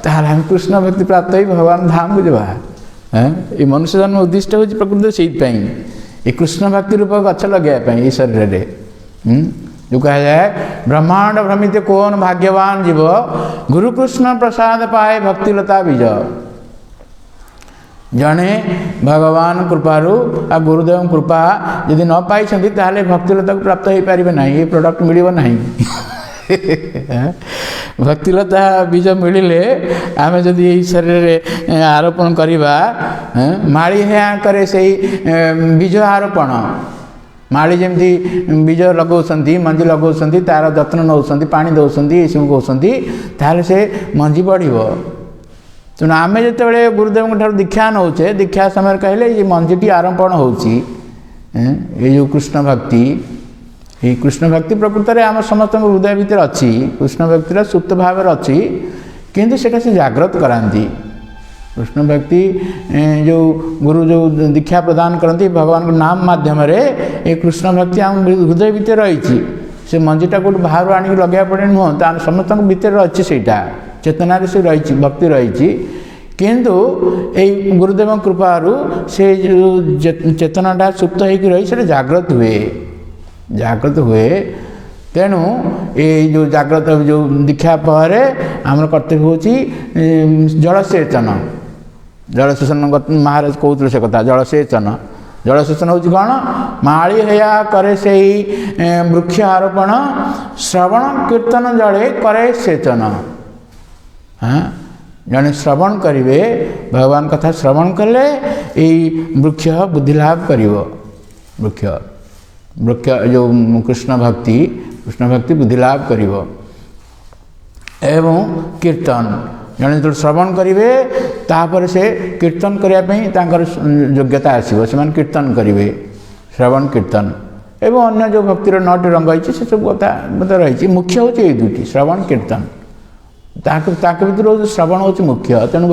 ତାହେଲେ ଆମେ କୃଷ୍ଣ ଭକ୍ତି ପ୍ରାପ୍ତ ହେଇ ଭଗବାନ ଧାମକୁ ଯିବା। ଏ ମନୁଷ୍ୟ ଜନ୍ମ ଉଦ୍ଦିଷ୍ଟ ହେଉଛି ପ୍ରକୃତ ସେଇଥିପାଇଁ, ଏ କୃଷ୍ଣ ଭକ୍ତି ରୂପକ ଗଛ ଲଗାଇବା ପାଇଁ ଏ ଶରୀରରେ। जो कहा जाए ब्रह्मांड भ्रमित कौन भाग्यवान जीव, गुरुकृष्ण प्रसाद पाए भक्तिलता बीज। जड़े भगवान कृपारू आ गुरुदेव कृपा यदि न पाई ताले भक्तिलता को प्राप्त हो पारे ना, ये प्रोडक्ट मिल ना। ଭକ୍ତିଲତା ବୀଜ ମିଳିଲେ ଆମେ ଯଦି ଏଇ ଶରୀରରେ ଆରୋପଣ କରିବା, ମାଳି ହେଆ କରେ ସେଇ ବୀଜ ଆରୋପଣ। ମାଳି ଯେମିତି ବୀଜ ଲଗାଉଛନ୍ତି, ମଞ୍ଜି ଲଗାଉଛନ୍ତି, ତା'ର ଯତ୍ନ ନେଉଛନ୍ତି, ପାଣି ଦେଉଛନ୍ତି, ଏସବୁ କହୁଛନ୍ତି, ତାହେଲେ ସେ ମଞ୍ଜି ବଢ଼ିବ। ତେଣୁ ଆମେ ଯେତେବେଳେ ଗୁରୁଦେବଙ୍କ ଠାରୁ ଦୀକ୍ଷା ନେଉଛେ, ଦୀକ୍ଷା ସମୟରେ କହିଲେ ଏ ମଞ୍ଜିଟି ଆରୋପଣ ହେଉଛି, ଏ ଯେଉଁ କୃଷ୍ଣ ଭକ୍ତି, এই কৃষ্ণ ভক্তি প্রকৃতরে আমার সমস্ত হৃদয় ভিতরে অছি, কৃষ্ণ ভক্তির সুপ্ত ভাবে অছি, কিন্তু সেটা সে জাগ্রত করাতে। কৃষ্ণ ভক্তি যে গুরু যে দীক্ষা প্রদান করতে ভগবান নাম মাধ্যমে এই কৃষ্ণ ভক্তি আম হৃদয় ভিতরে রয়েছে। সে মঞ্জিটা গোটে বাহার আনি লগাইয়া পড়ে নুহ, তা সমস্ত ভিতরে অছি, সেইটা চেতনার সে রয়েছে, ভক্তি রয়েছে। কিন্তু এই গুরুদেব কৃপারু সে চেতনাটা সুপ্ত হয়ে রয়েছে, সেটা জাগ্রত হুয়ে, জাগ্রত হুয়ে। তেণু এই যে জাগ্রত যে দীক্ষা পরে আমার কর্তব্য হচ্ছে জলসেচন। জলসেচন মহারাজ কହୁଥିଲେ সে কথা, জলসেচন। জলসেচন হচ্ছে କ'ଣ? ମାଳି ହେୟା କରେ ସେଇ ବୃକ୍ଷ ଆରୋପଣ, ଶ୍ରବଣ କୀର୍ତ୍ତନ ଜଳେ କରେ ସେଚନ। ଜଣେ ଶ୍ରବଣ କରିବେ, ଭଗବାନ କଥା ଶ୍ରବଣ କଲେ ଏଇ ବୃକ୍ଷ ବୁଦ୍ଧିଲାଭ କରିବ। ବୃକ୍ଷ ବୃକ୍ଷ ଯେଉଁ କୃଷ୍ଣ ଭକ୍ତି ବୁଦ୍ଧିଲାଭ କରିବ। ଏବଂ କୀର୍ତ୍ତନ, ଜଣେ ଯେତେବେଳେ ଶ୍ରବଣ କରିବେ ତାପରେ ସେ କୀର୍ତ୍ତନ କରିବା ପାଇଁ ତାଙ୍କର ଯୋଗ୍ୟତା ଆସିବ, ସେମାନେ କୀର୍ତ୍ତନ କରିବେ, ଶ୍ରବଣ କୀର୍ତ୍ତନ। ଏବଂ ଅନ୍ୟ ଯେଉଁ ଭକ୍ତିର 9ଟି ରଙ୍ଗ ରହିଛି ସେସବୁ କଥା ମଧ୍ୟ ରହିଛି। ମୁଖ୍ୟ ହେଉଛି ଏଇ ଦୁଇଟି, ଶ୍ରବଣ କୀର୍ତ୍ତନ। ତାଙ୍କ ଭିତରୁ ହେଉଛି ଶ୍ରବଣ ହେଉଛି ମୁଖ୍ୟ। ତେଣୁ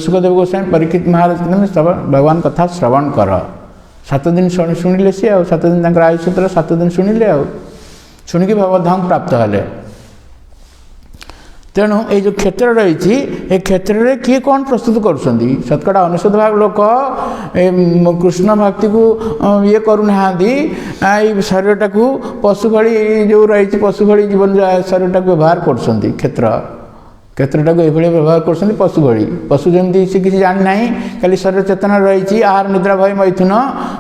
ସୁଖଦେବ ଗୋସ୍ୱାମୀ ପରୀକ୍ଷିତ ମହାରାଜ ଭଗବାନ କଥା ଶ୍ରବଣ କର। 7 ଦିନ ଶୁଣିଲେ ସିଏ, ଆଉ 7 ଦିନ ତାଙ୍କର ଆୟୁଷ ଥିଲା, 7 ଦିନ ଶୁଣିଲେ, ଆଉ ଶୁଣିକି ଭଗବଦ୍ଧାମ ପ୍ରାପ୍ତ ହେଲେ। ତେଣୁ ଏଇ ଯେଉଁ କ୍ଷେତ୍ର ରହିଛି, ଏ କ୍ଷେତ୍ରରେ କିଏ କ'ଣ ପ୍ରସ୍ତୁତ କରୁଛନ୍ତି? ଶତକଡ଼ା 90% ଲୋକ କୃଷ୍ଣ ଭକ୍ତିକୁ ଇଏ କରୁନାହାନ୍ତି, ଏଇ ଶରୀରଟାକୁ ପଶୁ ଭଳି ଯେଉଁ ରହିଛି, ପଶୁ ଭଳି ଜୀବନ ଶରୀରଟାକୁ ବ୍ୟବହାର କରୁଛନ୍ତି। କ୍ଷେତ୍ରଟାକୁ ଏଇଭଳି ବ୍ୟବହାର କରୁଛନ୍ତି ପଶୁ ଭଳି। ପଶୁ ଯେମିତି ସେ କିଛି ଜାଣିନାହିଁ, ଖାଲି ଶରୀର ଚେତନା ରହିଛି, ଆହାର ନିଦ୍ରା ଭୟ ମୈଥୁନ,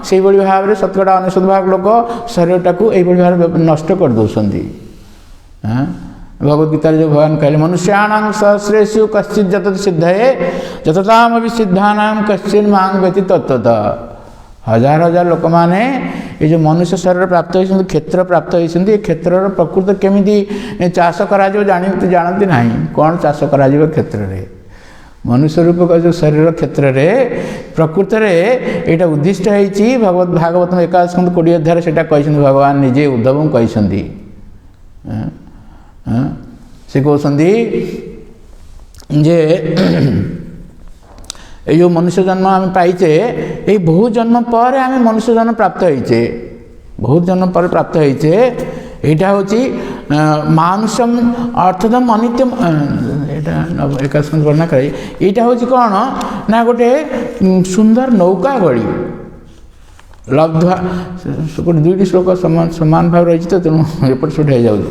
ସେଇଭଳି ଭାବରେ ଶତକଡ଼ା 90% ଲୋକ ଶରୀରଟାକୁ ଏଇଭଳି ଭାବରେ ନଷ୍ଟ କରିଦେଉଛନ୍ତି। ଭଗବତ ଗୀତାରେ ଯେଉଁ ଭଗବାନ କହିଲେ, ମନୁଷ୍ୟାଣାଂ ସହସ୍ରେଷୁ କଶ୍ଚିତ୍ ଯତତ ସିଦ୍ଧୟେ ଯତତାମପି ସିଦ୍ଧାନାଂ କଶ୍ଚିନ୍ ମାଂ ବ୍ୟତି ତତ୍ତ୍ୱତଃ। ହଜାର ହଜାର ଲୋକମାନେ ଏ ଯେଉଁ ମନୁଷ୍ୟ ଶରୀର ପ୍ରାପ୍ତ ହୋଇଛନ୍ତି, କ୍ଷେତ୍ର ପ୍ରାପ୍ତ ହୋଇଛନ୍ତି, ଏ କ୍ଷେତ୍ରର ପ୍ରକୃତ କେମିତି ଚାଷ କରାଯିବ ଜାଣନ୍ତି ନାହିଁ। କ'ଣ ଚାଷ କରାଯିବ କ୍ଷେତ୍ରରେ? ମନୁଷ୍ୟ ରୂପକ ଯେଉଁ ଶରୀର କ୍ଷେତ୍ରରେ ପ୍ରକୃତରେ ଏଇଟା ଉଦ୍ଦିଷ୍ଟ ହେଇଛି। ଭାଗବତମ 21 ସ୍କନ୍ଧ 20 ଅଧ୍ୟାୟରେ ସେଇଟା କହିଛନ୍ତି, ଭଗବାନ ନିଜେ ଉଦ୍ଧବଙ୍କୁ କହିଛନ୍ତି। ସେ କହୁଛନ୍ତି ଯେ এই যে মনুষ্য জন্ম আমি পাইছে, এই বহু জন্ম পরে আমি মনুষ্য জন্ম প্রাপ্ত হয়েছে, বহু জন্ম পরে প্রাপ্ত হয়েছে। এইটা হচ্ছে মানুষম অর্থদম অনিত্যম, এটা 21 বর্ণনা করে। এইটা হচ্ছে କ'ଣ না ଗୋଟେ ସୁନ୍ଦର ନୌକା ଭଳି ଲବ୍ଧ୍ୱା, ଗୋଟେ 2ଟି ଶ୍ଲୋକ ସମାନ ଭାବରେ ରହିଛି, ତ ତେଣୁ ଏପଟ ସେପଟ ହେଇଯାଉଛି।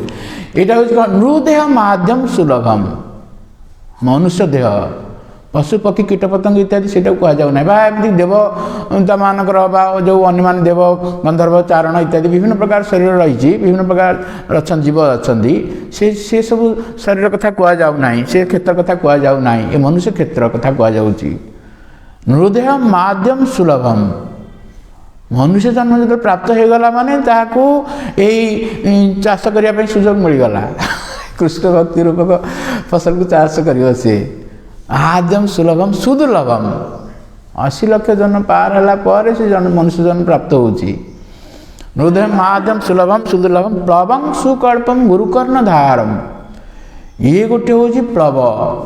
এইটা হচ্ছে କ'ଣ? ନୃଦେହ ମାଧ୍ୟମ ସୁଲଭମ, ମନୁଷ୍ୟ ଦେହ, ପଶୁ ପକ୍ଷୀ କୀଟପତଙ୍ଗ ଇତ୍ୟାଦି ସେଇଟାକୁ କୁହାଯାଉ ନାହିଁ। ବା ଏମିତି ଦେବତାମାନଙ୍କର ବା ଯେଉଁ ଅନ୍ୟମାନେ ଦେବ ଗନ୍ଧର୍ବ ଚାରଣ ଇତ୍ୟାଦି ବିଭିନ୍ନ ପ୍ରକାର ଶରୀର ରହିଛି, ବିଭିନ୍ନ ପ୍ରକାର ଜୀବ ଅଛନ୍ତି, ସେ ସବୁ ଶରୀର କଥା କୁହାଯାଉ ନାହିଁ, ସେ କ୍ଷେତ୍ର କଥା କୁହାଯାଉ ନାହିଁ, ଏ ମନୁଷ୍ୟ କ୍ଷେତ୍ର କଥା କୁହାଯାଉଛି। ନୃଦେହ ମାଧ୍ୟମ ସୁଲଭମ, ମନୁଷ୍ୟ ଜନ୍ମ ଯେତେବେଳେ ପ୍ରାପ୍ତ ହୋଇଗଲା ମାନେ ତାହାକୁ ଏଇ ଚାଷ କରିବା ପାଇଁ ସୁଯୋଗ ମିଳିଗଲା। କୃଷ୍ଣ ଭକ୍ତି ରୂପକ ଫସଲକୁ ଚାଷ କରିବ ସେ। ଆଦ୍ୟମ ସୁଲଭମ ସୁଦୁର୍ଲଭମ, 80 ଲକ୍ଷ ଜନ୍ମ ପାର ହେଲା ପରେ ସେ ମନୁଷ୍ୟ ଜନ୍ମ ପ୍ରାପ୍ତ ହେଉଛି। ନୃଦେହ ମାଧ୍ୟମ ସୁଲଭମ ସୁଦୁର୍ଲଭମ ପ୍ଳବଂ ସୁକଳ୍ପମ ଗୁରୁକର୍ଣ୍ଣ ଧାରମ। ଇଏ ଗୋଟିଏ ହେଉଛି ପ୍ଳବ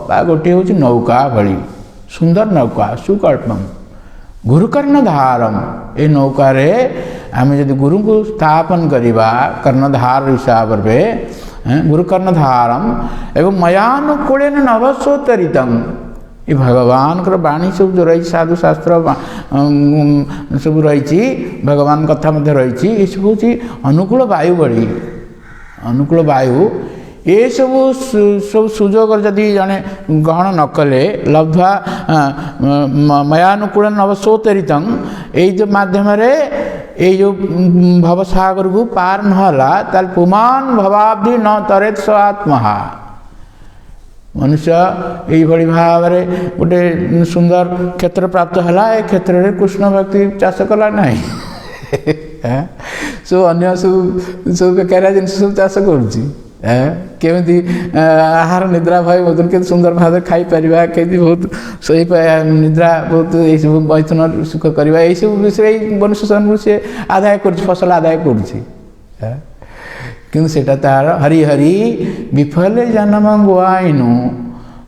ବା ଗୋଟିଏ ହେଉଛି ନୌକା ଭଳି ସୁନ୍ଦର ନୌକା, ସୁକଳ୍ପମ ଗୁରୁକର୍ଣ୍ଣ ଧାରମ। ଏ ନୌକାରେ ଆମେ ଯଦି ଗୁରୁଙ୍କୁ ସ୍ଥାପନ କରିବା କର୍ଣ୍ଣଧାର ହିସାବରେ, ଗୁରୁକର୍ଣ୍ଣଧାରମ ଏବଂ ମୟାନୁକୂଳେନ ନଭସୋତ୍ତରିତଂ, ଏ ଭଗବାନଙ୍କର ବାଣୀ ସବୁ ଯେଉଁ ରହିଛି, ସାଧୁ ଶାସ୍ତ୍ର ସବୁ ରହିଛି, ଭଗବାନ କଥା ମଧ୍ୟ ରହିଛି, ଏସବୁ ହେଉଛି ଅନୁକୂଳ ବାୟୁ ଭଳି, ଅନୁକୂଳ ବାୟୁ। ଏସବୁ ସୁଯୋଗ ଯଦି ଜଣେ ଗ୍ରହଣ ନ କଲେ, ଲବ୍ଧ୍ୱା ମୟାନୁକୂଳେନ ନଭସୋତ୍ତରିତଂ, ଏଇ ଯେଉଁ ମାଧ୍ୟମରେ ये जो भवसागर को पार नहला ताल पुमान भवाब्धि न तरेत स आत्मा। मनुष्य यही भाव में गोटे सुंदर क्षेत्र प्राप्त है, क्षेत्र में कृष्ण भक्ति चाष कला ना सब अन्य सब सब बेकारिया जिनस सब चाष कमी आहार निद्रा भय मधुर के सुंदर भाव खाई पार के बहुत सही निद्रा बहुत यही सब मैथुन सुख करवा यही सब विषय मनुष्य जन्म से आदाय कर फसल आदाय कर किंतु सेटा तार हरि हरि विफले जन्म गुआइनु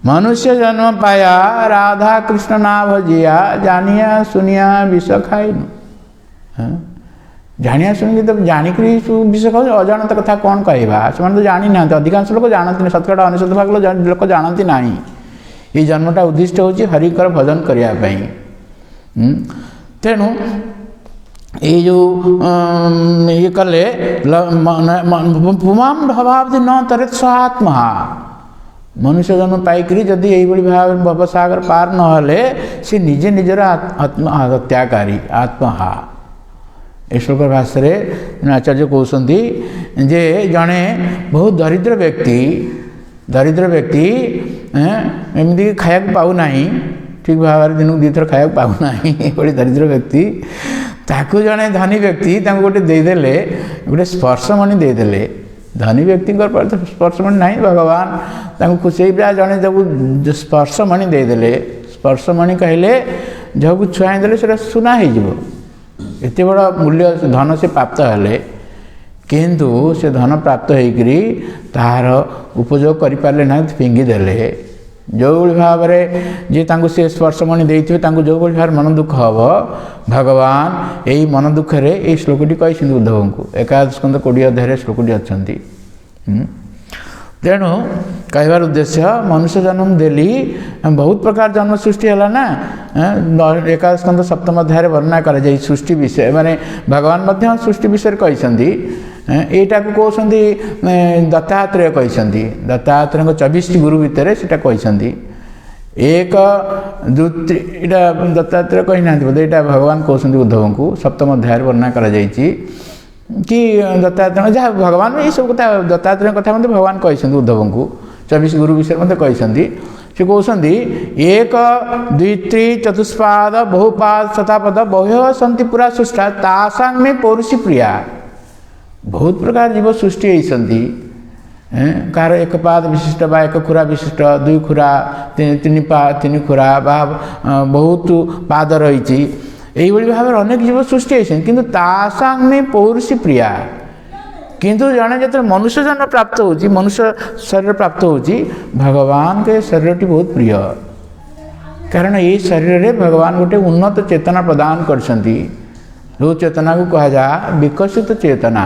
मनुष्य जन्म पाया राधा कृष्ण ना भजिया जानिया सुनिया विष खाइनु। जानिया सुनिक तो जानिक विष खाऊ अजाणत कथा कौन कहवा से तो जानी ना अधिकांश लोग जानती 90% लोक जानती ना ये जन्मटा उद्दिष्ट होची हरिकर भजन करने। तेणु ये जो ये कले पुमाम भवाब्धि न तरेत स आत्मा। मनुष्य जन्म पाइकरी जदि यही भाव भवसागर पार नहले सी निजे निजर आत्महत्याकारी आत्मा। ए श्लोक भाषा आचार्य कहते जे जड़े बहुत दरिद्र व्यक्ति एमती खाया पाऊना ठीक भाव दिन को दुईथर खाया पाऊना बड़ी दरिद्र व्यक्ति ताकू जड़े धनी व्यक्ति गोटे देदेले गोटे स्पर्शमणि देदेले। धनी व्यक्ति स्पर्शमणि ना भगवान खुशी जड़े जब स्पर्शमणि देदेले स्पर्शमणि कहले जब छुआईदे से सुना हो एत बड़ा मूल्य धन से प्राप्त हेले किंतु से धन प्राप्त होकरी तार उपयोग करें ना फिंगिदेले जो भाव जी से स्पर्शमणि देते जो भाव मन दुख हम भगवान यही मन दुखे ये श्लोकटी कही उद्धव को एकादश स्कंद 20 अध्याय श्लोकटी अच्छा। तेणु कहबार उद्देश्य मनुष्य जन्म देली बहुत प्रकार जन्म सृष्टि है ना एकादश स्कंद 7 अध्याय वर्णना कर सृष्टि विषय माने भगवान मध्य सृष्टि विषय कही यटा को कहते दत्तात्रेय कही दत्तात्रेय 24 गुरु भितर से कही एक द्वितीय दत्तात्रेय कही ना बोधे यहाँ भगवान कहते उद्धव को 7 अध्याय वर्णना कर कि दत्तात्रेय जहाँ भगवान ये सब कथा दत्तात्रेय कथा मतलब भगवान कही उद्धव को 24 गुरु विषय मतलब कही से कहते एक द्वित्री चतुष्पाद बहुपाद शतापद बह्य सन्ति पुरा सृष्टा तासांग में पौरुषी प्रिया। बहुत प्रकार जीव सृष्टि होती कार एक पाद विशिष्ट बा एक खुरा विशिष्ट 2 खुरा 3 खुरा बा बहुत पाद रही यही भाव में अनेक जीव सृष्टि होती किंतु तासांग में पौरुषी प्रिया। किंतु जड़े जो मनुष्य जन्म प्राप्त हो मनुष्य शरीर प्राप्त हो भगवान के शरीर बहुत प्रिय कारण ये शरीर में भगवान गोटे उन्नत चेतना प्रदान करछंती जो चेतना को कहा जा विकसित चेतना।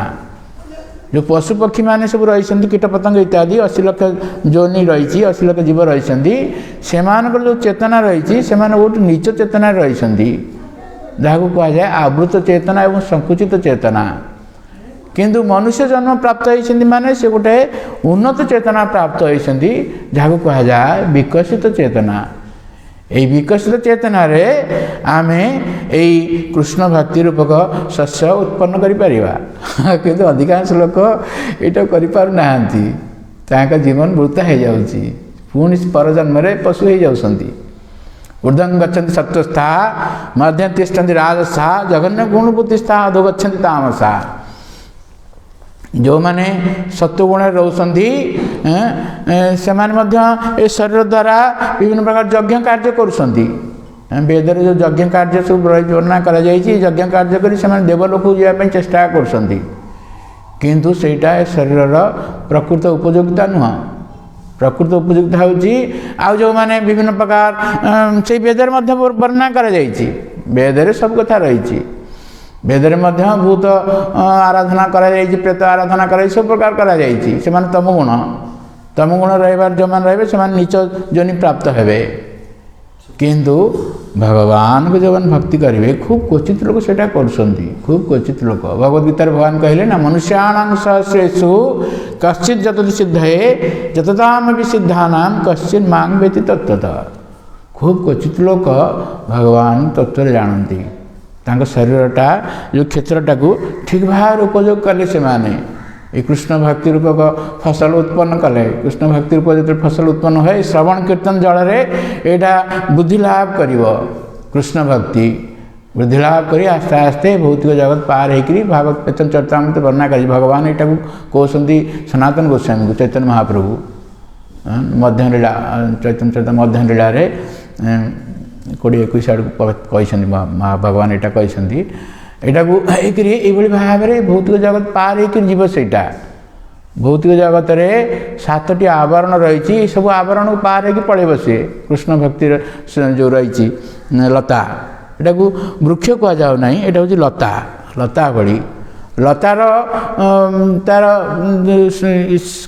जो पशु पक्षी मैंने सब रही कीटपतंग इत्यादि 80 लाख जोनि रही 80 लाख जीव रही से जो चेतना रही से बहुत नीच चेतना रही जहाँ को कहा जाए आवृत चेतना एवं संकुचित चेतना। किंतु मनुष्य जन्म प्राप्त होती माने से गोटे उन्नत चेतना प्राप्त होती जहाँ को कहा जाए विकसित चेतना। यही विकसित चेतना रे आमे यही कृष्ण भक्ति रूपक शस्य उत्पन्न करिपरिबा किंतु अधिकांश लोक एटा करिपारु जीवन वृथा हो जाउची पुणी परजन्म रे पशु हो जाउछंती। ऊर्ध्वं गच्छन्ति सत्वस्था मध्यं तिष्ठन्ति राजसा जघन्य गुणबुद्धिस्था अधो गच्छन्ति तामसा। जो माने सत्वगुण रोचंती से शरीर द्वारा विभिन्न प्रकार यज्ञ कार्य करुँच वेदर जो यज्ञ कार्य सब वर्णना कर यज्ञ कार्य कर देवलोक जावाई चेष्टा कर किंतु सेटा शरीर प्रकृत उपयोगिता नुह। प्रकृत उपयोगिता हूँ जो माने विभिन्न प्रकार से वेदर वर्णना कर वेदर सब कथा रही वेदर भूत आराधना कर प्रेत आराधना कर सब प्रकार कर तमगुण रहीबार जो मैंने रे से नीच जोनि प्राप्त हे किंतु भगवान को जो भक्ति करेंगे खूब क्वचित लोग से खूब क्वचित लोग भगवद्गीतार भगवान कहले ना मनुष्याणां सहस्रेषु कश्चित् जतति सिद्धये जततामपि सिद्धानां कश्चित् मां वेति तत्त्वतः। खूब क्वचित लोग भगवान तत्व जानती तांक शरीरटा जो क्षेत्रटा को ठीक भाव उपयोग कले से माने ये कृष्ण भक्ति रूपक फसल उत्पन्न कले। कृष्ण भक्ति रूप जो फसल उत्पन्न हुए श्रवण कीर्तन जल यहाँ बुद्धि लाभ कर कृष्ण भक्ति बुद्धि लाभ कर आस्ते आस्ते भौतिक जगत पार होकर भागवत चैतन्य चरितामृत वर्णना कर भगवान यहाँ कहते सनातन गोस्वामी को चैतन्य महाप्रभु मध्य लीला चैतन्य चरित मध्य लीला 20-21 आड़ कही भगवान यहाँ कहते यहाँ को ये भाव में भौतिक जगत पार होकर जीव सेटा भौतिक जगत में 7टी आवरण रही सब आवरण को पार होकर पड़े सी कृष्ण भक्ति जो रही लता यहाँ को वृक्ष कहना यहाँ हूँ लता लता भली लतार तार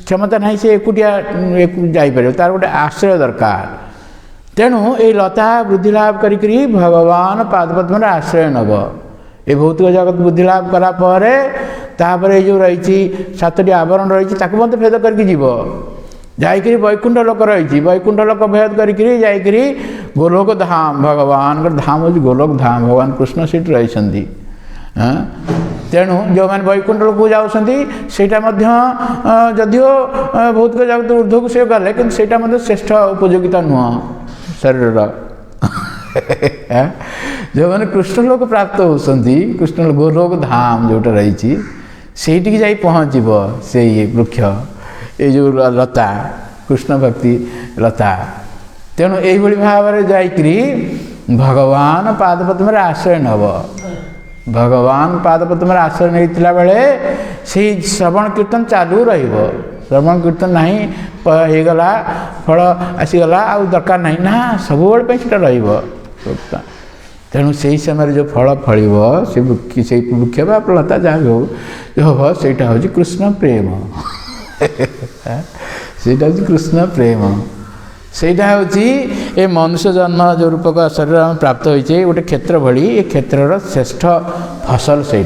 क्षमता ना से एकुटिया जापर तार गोटे आश्रय दरकार तेणु ये लता बुद्धि लाभ करी भगवान पादपद्म आश्रय नब ये भौतिक जगत बुद्धि लाभ कलापर जो रही 7टी आवरण रही भेद करके जीव जाकि वैकुंठ लोक रही वैकुंठ लोक भेद करी गोलोक धाम भगवान धाम हूँ गोलोक धाम भगवान कृष्ण सीट रही तेणु जो मैंने वैकुंठ लोक जाऊँगा जदियो भौतिक जगत ऊर्ध्व को सी गले कि श्रेष्ठ उपयोगिता नुह शरीर जो मैंने कृष्ण लोक प्राप्त होती कृष्ण गोलोक धाम जोटा रही से पहुँचब से वृक्ष ये जो लता कृष्ण भक्ति लता तेणु यही भाव में जाकरी भगवान पादपद्म आश्रय नब भगवान पादपद्म आश्रय नहीं बेले से श्रवण कीर्तन चालू श्रवण कीर्तन नहीं होगला फल आसीगला आ दरकार नहीं ना सब रहा तेणु से ही समय जो फल फल से वृक्ष लता जहाँ भी हो हम से हूँ कृष्ण प्रेम से कृष्ण प्रेम से हूँ मनुष्य जन्म जो रूपक शरीर में प्राप्त होते गोटे क्षेत्र भली ये क्षेत्र श्रेष्ठ फसल से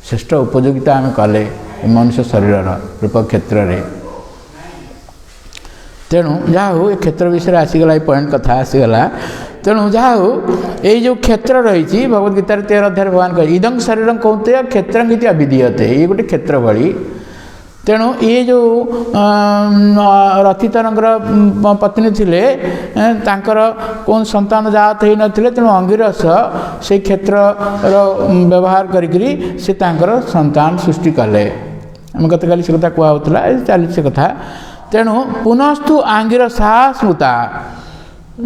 श्रेष्ठ उपयोगिता आम कले मनुष्य शरीर रूपक क्षेत्र में तेणु जहाँ हो ये क्षेत्र विषय आसीगला ये पॉइंट कथा आसीगला तेणु जहाँ हो ये जो क्षेत्र रही भगवद गीतार 13 अध्याय भगवान कह इदं शरीर कौंतेय क्षेत्र अभिधीयते ये गोटे क्षेत्र भली तेणु ये जो रथितरंगर पत्नी थिले तांकर कौन संतान जात हो नथिले तेणु अंगिरस से क्षेत्र व्यवहार करी से तांकर संतान सृष्टि कले आम गत काली से कथा कहला चली से कथा तेणु पुनस्तु आंगिरसा स्मृता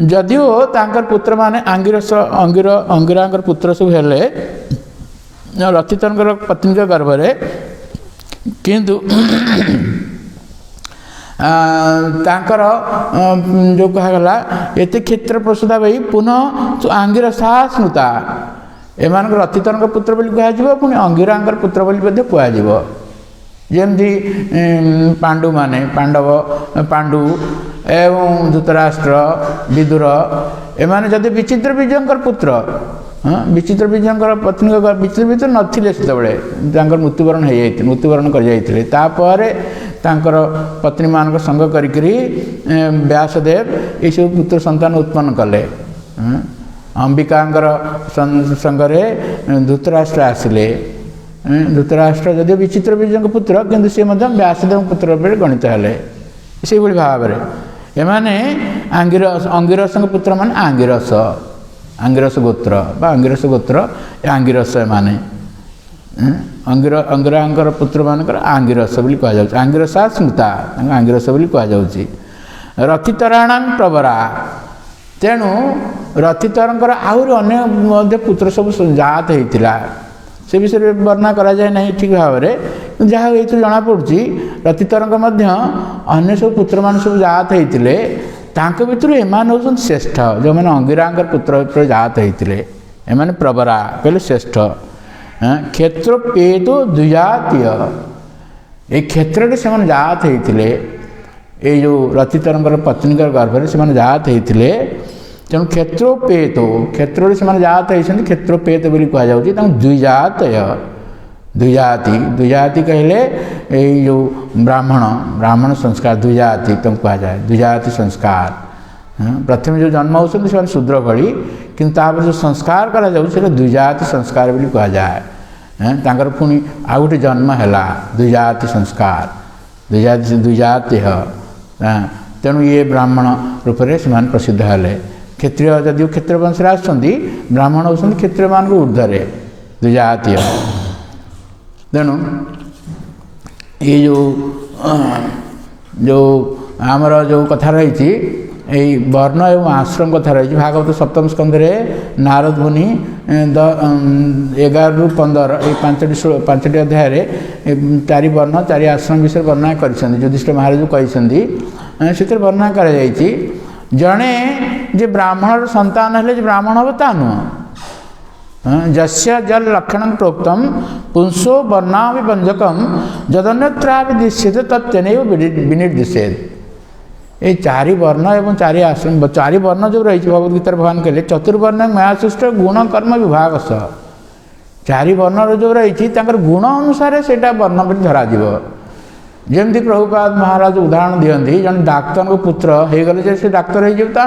जदिओ तांकर पुत्र माने आंगिरस अंगिरांकर पुत्र सब हेले रथितरंगर पत्नी के गर्भ में किंतु तांकर जो कहगला एते क्षेत्र प्रसूता भाई पुनः आंगिरसा स्मृता एमान रथितरंग पुत्र बोली कह पुणी अंगिरांकर पुत्र बोली कह जमती पांडु माने पांडव पांडु एवं धृतराष्ट्र विदुर एमाने जदि विचित्र विजयंकर पुत्र विचित्र विजयंकर पत्नी विचित्र विचित्र नथिले सेतबेले मृत्युवरण हो मृत्युवरण कर जाइथिले तापर तांकर पत्नी मान संग करी व्यासदेव ये सब पुत्र संतान उत्पन्न कले अंबिकांकर संगरे धृतराष्ट्र आसिले धृतराष्ट्र जदि विचित्र विजय पुत्र किंतु सी व्यासदेव पुत्र गणित हेले से भाव में एमाने अंगिरस पुत्र मान आंगिरस गोत्र बा अंगिरस गोत्र आंगिरस एमाने अंगिरांकर पुत्र मानकर आंगिरस बोली कह जाउछि आंगिरसा स्मृता आंगिरस बोली कह जाउछि रथितराणां प्रवरा तेणु रथितरंकर आहरी अन्य पुत्र सब जात होइतिला से विषय में वर्णना करा जाए नहीं ठीक भाव में जहाँ ये जना पड़ी रथितरंग अन्य सब पुत्र मान सब जात होते भर एमान हूँ श्रेष्ठ जो मैंने अंगिरांकर पुत्र जात होते एमाने प्रवरा कहले श्रेष्ठ क्षेत्र पेतो द्विजातीय ये क्षेत्र से जात होते ये जो रथितरंगर पत्नी गर्भ में से जात होते तेणु क्षेत्रोपेत क्षेत्र से जात होती क्षेत्रोपेत बोली कहुच्छी द्विजातय द्विजाति द्विजाति कहले जो ब्राह्मण संस्कार द्विजाति तुम कह जाए द्विजाति संस्कार प्रथम जो जन्म होती से शूद्र भली किंतु जो संस्कार करा द्विजाति संस्कार भी कह जाए तांकर पुणी आउ गोटे जन्म है द्विजाति संस्कार द्विजाति तेणु ये ब्राह्मण रूप से प्रसिद्ध हेले क्षत्रिय जदि क्षत्रिय वंश आसुँच ब्राह्मण होती क्षत्रिय मान ऊर्धे द्विजातीय तेणु ये जो आमर जो कथा रही वर्ण एवं आश्रम कथा रही भागवत सप्तम स्कंदे नारद मुनि 11 ରୁ 15 ये पांचटी अध्याय चारि वर्ण चारि आश्रम विषय वर्णना कर युधिष्ठिर महाराज कहते से वर्णना कर जड़े जे ब्राह्मण संतान हेले ब्राह्मण हम ता नुह जस्य जल लक्षण प्रोक्तम पुंसो वर्णाभिव्यंजकम जदन्यत्राभिदिश्यते तत्तेनैव विनिर्दिश्येत्। ये चारि वर्ण एवं चारि आश्रम चारि वर्ण जो रही भगवद गीता भगवान कहले चतुर्वर्ण मया सृष्ट गुण कर्म विभाग सह चारि वर्ण जो रही गुण अनुसार से वर्ण भी धरा जमती प्रभुपाद महाराज उदाहरण दिखती जन डाक्तर को पुत्र हो गले से डाक्तर हो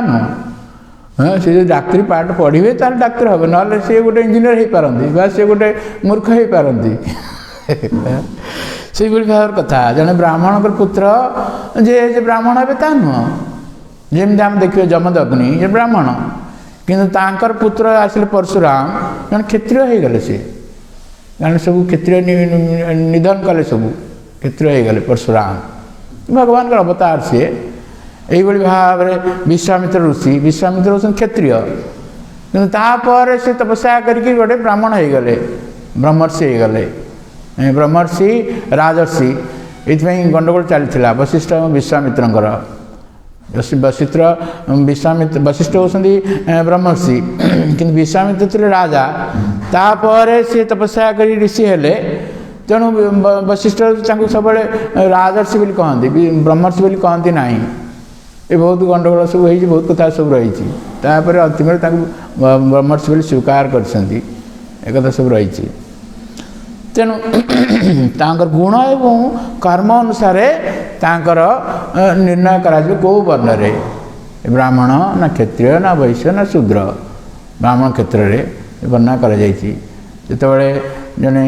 हाँ से जो डाक्तरी पाठ पढ़े तार डाक्तर हे ना सी गोटे इंजीनियर हो पारती बा सी गोटे मूर्ख हो पारती से भाव कथा जड़े ब्राह्मण पुत्र जे ब्राह्मण हे ता नुह जमी आम देखिए जमदग्नि ये ब्राह्मण किंतु पुत्र आसिले परशुराम जन क्षत्रिय हो गले सी कारण सब क्षत्रिय निधन कले सब क्षत्रिय हो गले परशुराम भगवान का अवतार सी यही भाव में विश्वामित्र ऋषि विश्वामित्र हूँ क्षत्रिय किंतु से तपस्या करके गोटे ब्राह्मण हो गले ब्रह्मर्षि हो गले ब्रह्मर्षि राजर्षि ये गंडगोल चलता वशिष्ठ और विश्वामित्र वशिष्ठ होती ब्रह्मर्षि किंतु विश्वामित्र थे राजा तापर सी तपस्या कर ऋषि हेले तेणु वशिष्ठ सब राजर्षि बोली कहती ब्रह्मर्षि बोली कहती ना ये बहुत गंडगोल सब हो बहुत कथा सब रही अंतिम ब्रह्मर्षि बोली स्वीकार कर सब रही तेणु गुण एवं कर्म अनुसार निर्णय करा कौ वर्ण रे ब्राह्मण ना क्षत्रिय ना वैश्य ना शूद्र ब्राह्मण क्षेत्र में वर्णना कर जिते जड़े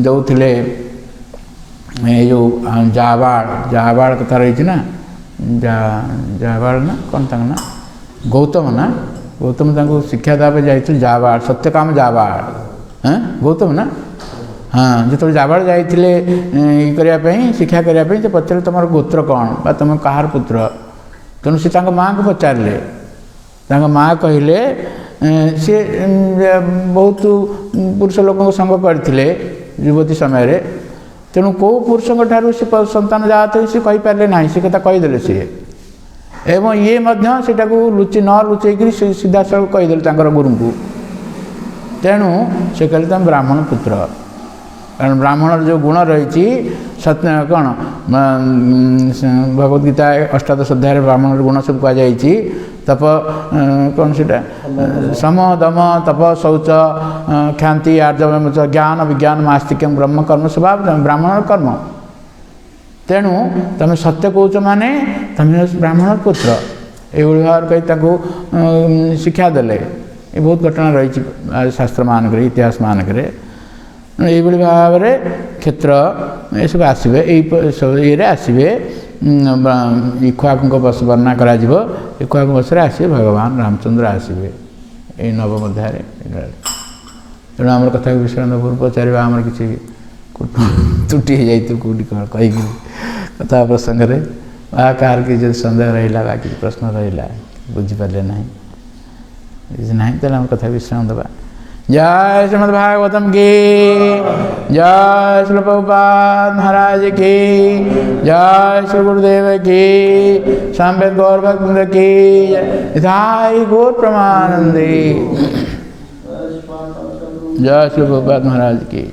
जो थे जो जाबाड़ कथा रही ना जाबाड़ ना कौन ना गौतम शिक्षा देवा जाते जाबाड़ सत्यकाम जाबाड़ हाँ गौतम ना हाँ जो जाबाड़ जाते करने शिक्षा करने से पचारे तुम गोत्र कौन बा तुम कहार पुत्र तेणु से माँ को पचारे माँ कहले सी बहुत पुरुष लोक संग करते युवती समय तेणु कौ पुरुष से संतान जात सी कहींपारे ना सी कथा कहीदे सी एवं ये लुचि न लुचेक सीधा सब कहीदे गुरु को तेणु से कहले तुम ब्राह्मण पुत्र कारण ब्राह्मण जो गुण रही सत्य कौन भगवद्गीता अष्टादश अध्याय ब्राह्मण गुण सब कहुई तप कौन से सम दम तप शौच क्षांति आर्जव ज्ञान विज्ञान मास्तिक्यम ब्रह्म कर्म स्वभाव ब्राह्मण कर्म तेणु तुम सत्य कौच माने तुम ब्राह्मण पुत्र ये भाव कही शिक्षा देले ये बहुत घटना रही शास्त्र मानक इतिहास मानक ये भाव में क्षेत्र ये सब आसवे ये आसवे इक्ष्वाकु बस वर्णना करा इक्ष्वाकु बस आसवे भगवान रामचंद्र आसवे ये नवम अध्याय तेणु आम कथा विषय पूर्व पचार आम किसी त्रुटि हो जाए कौटी कही कथा प्रसंग में कहार कि सन्देह रहा कि प्रश्न रहा बुझीपारे ना ना तेल कथा विश्राम देवा। जय श्रीमद् भागवतम की जय श्री प्रभुपाद महाराज की जय श्री गुरुदेव की संवेद गौर भक्त की यथाई गौर प्रमानंदी जय श्री प्रभुपाद महाराज की।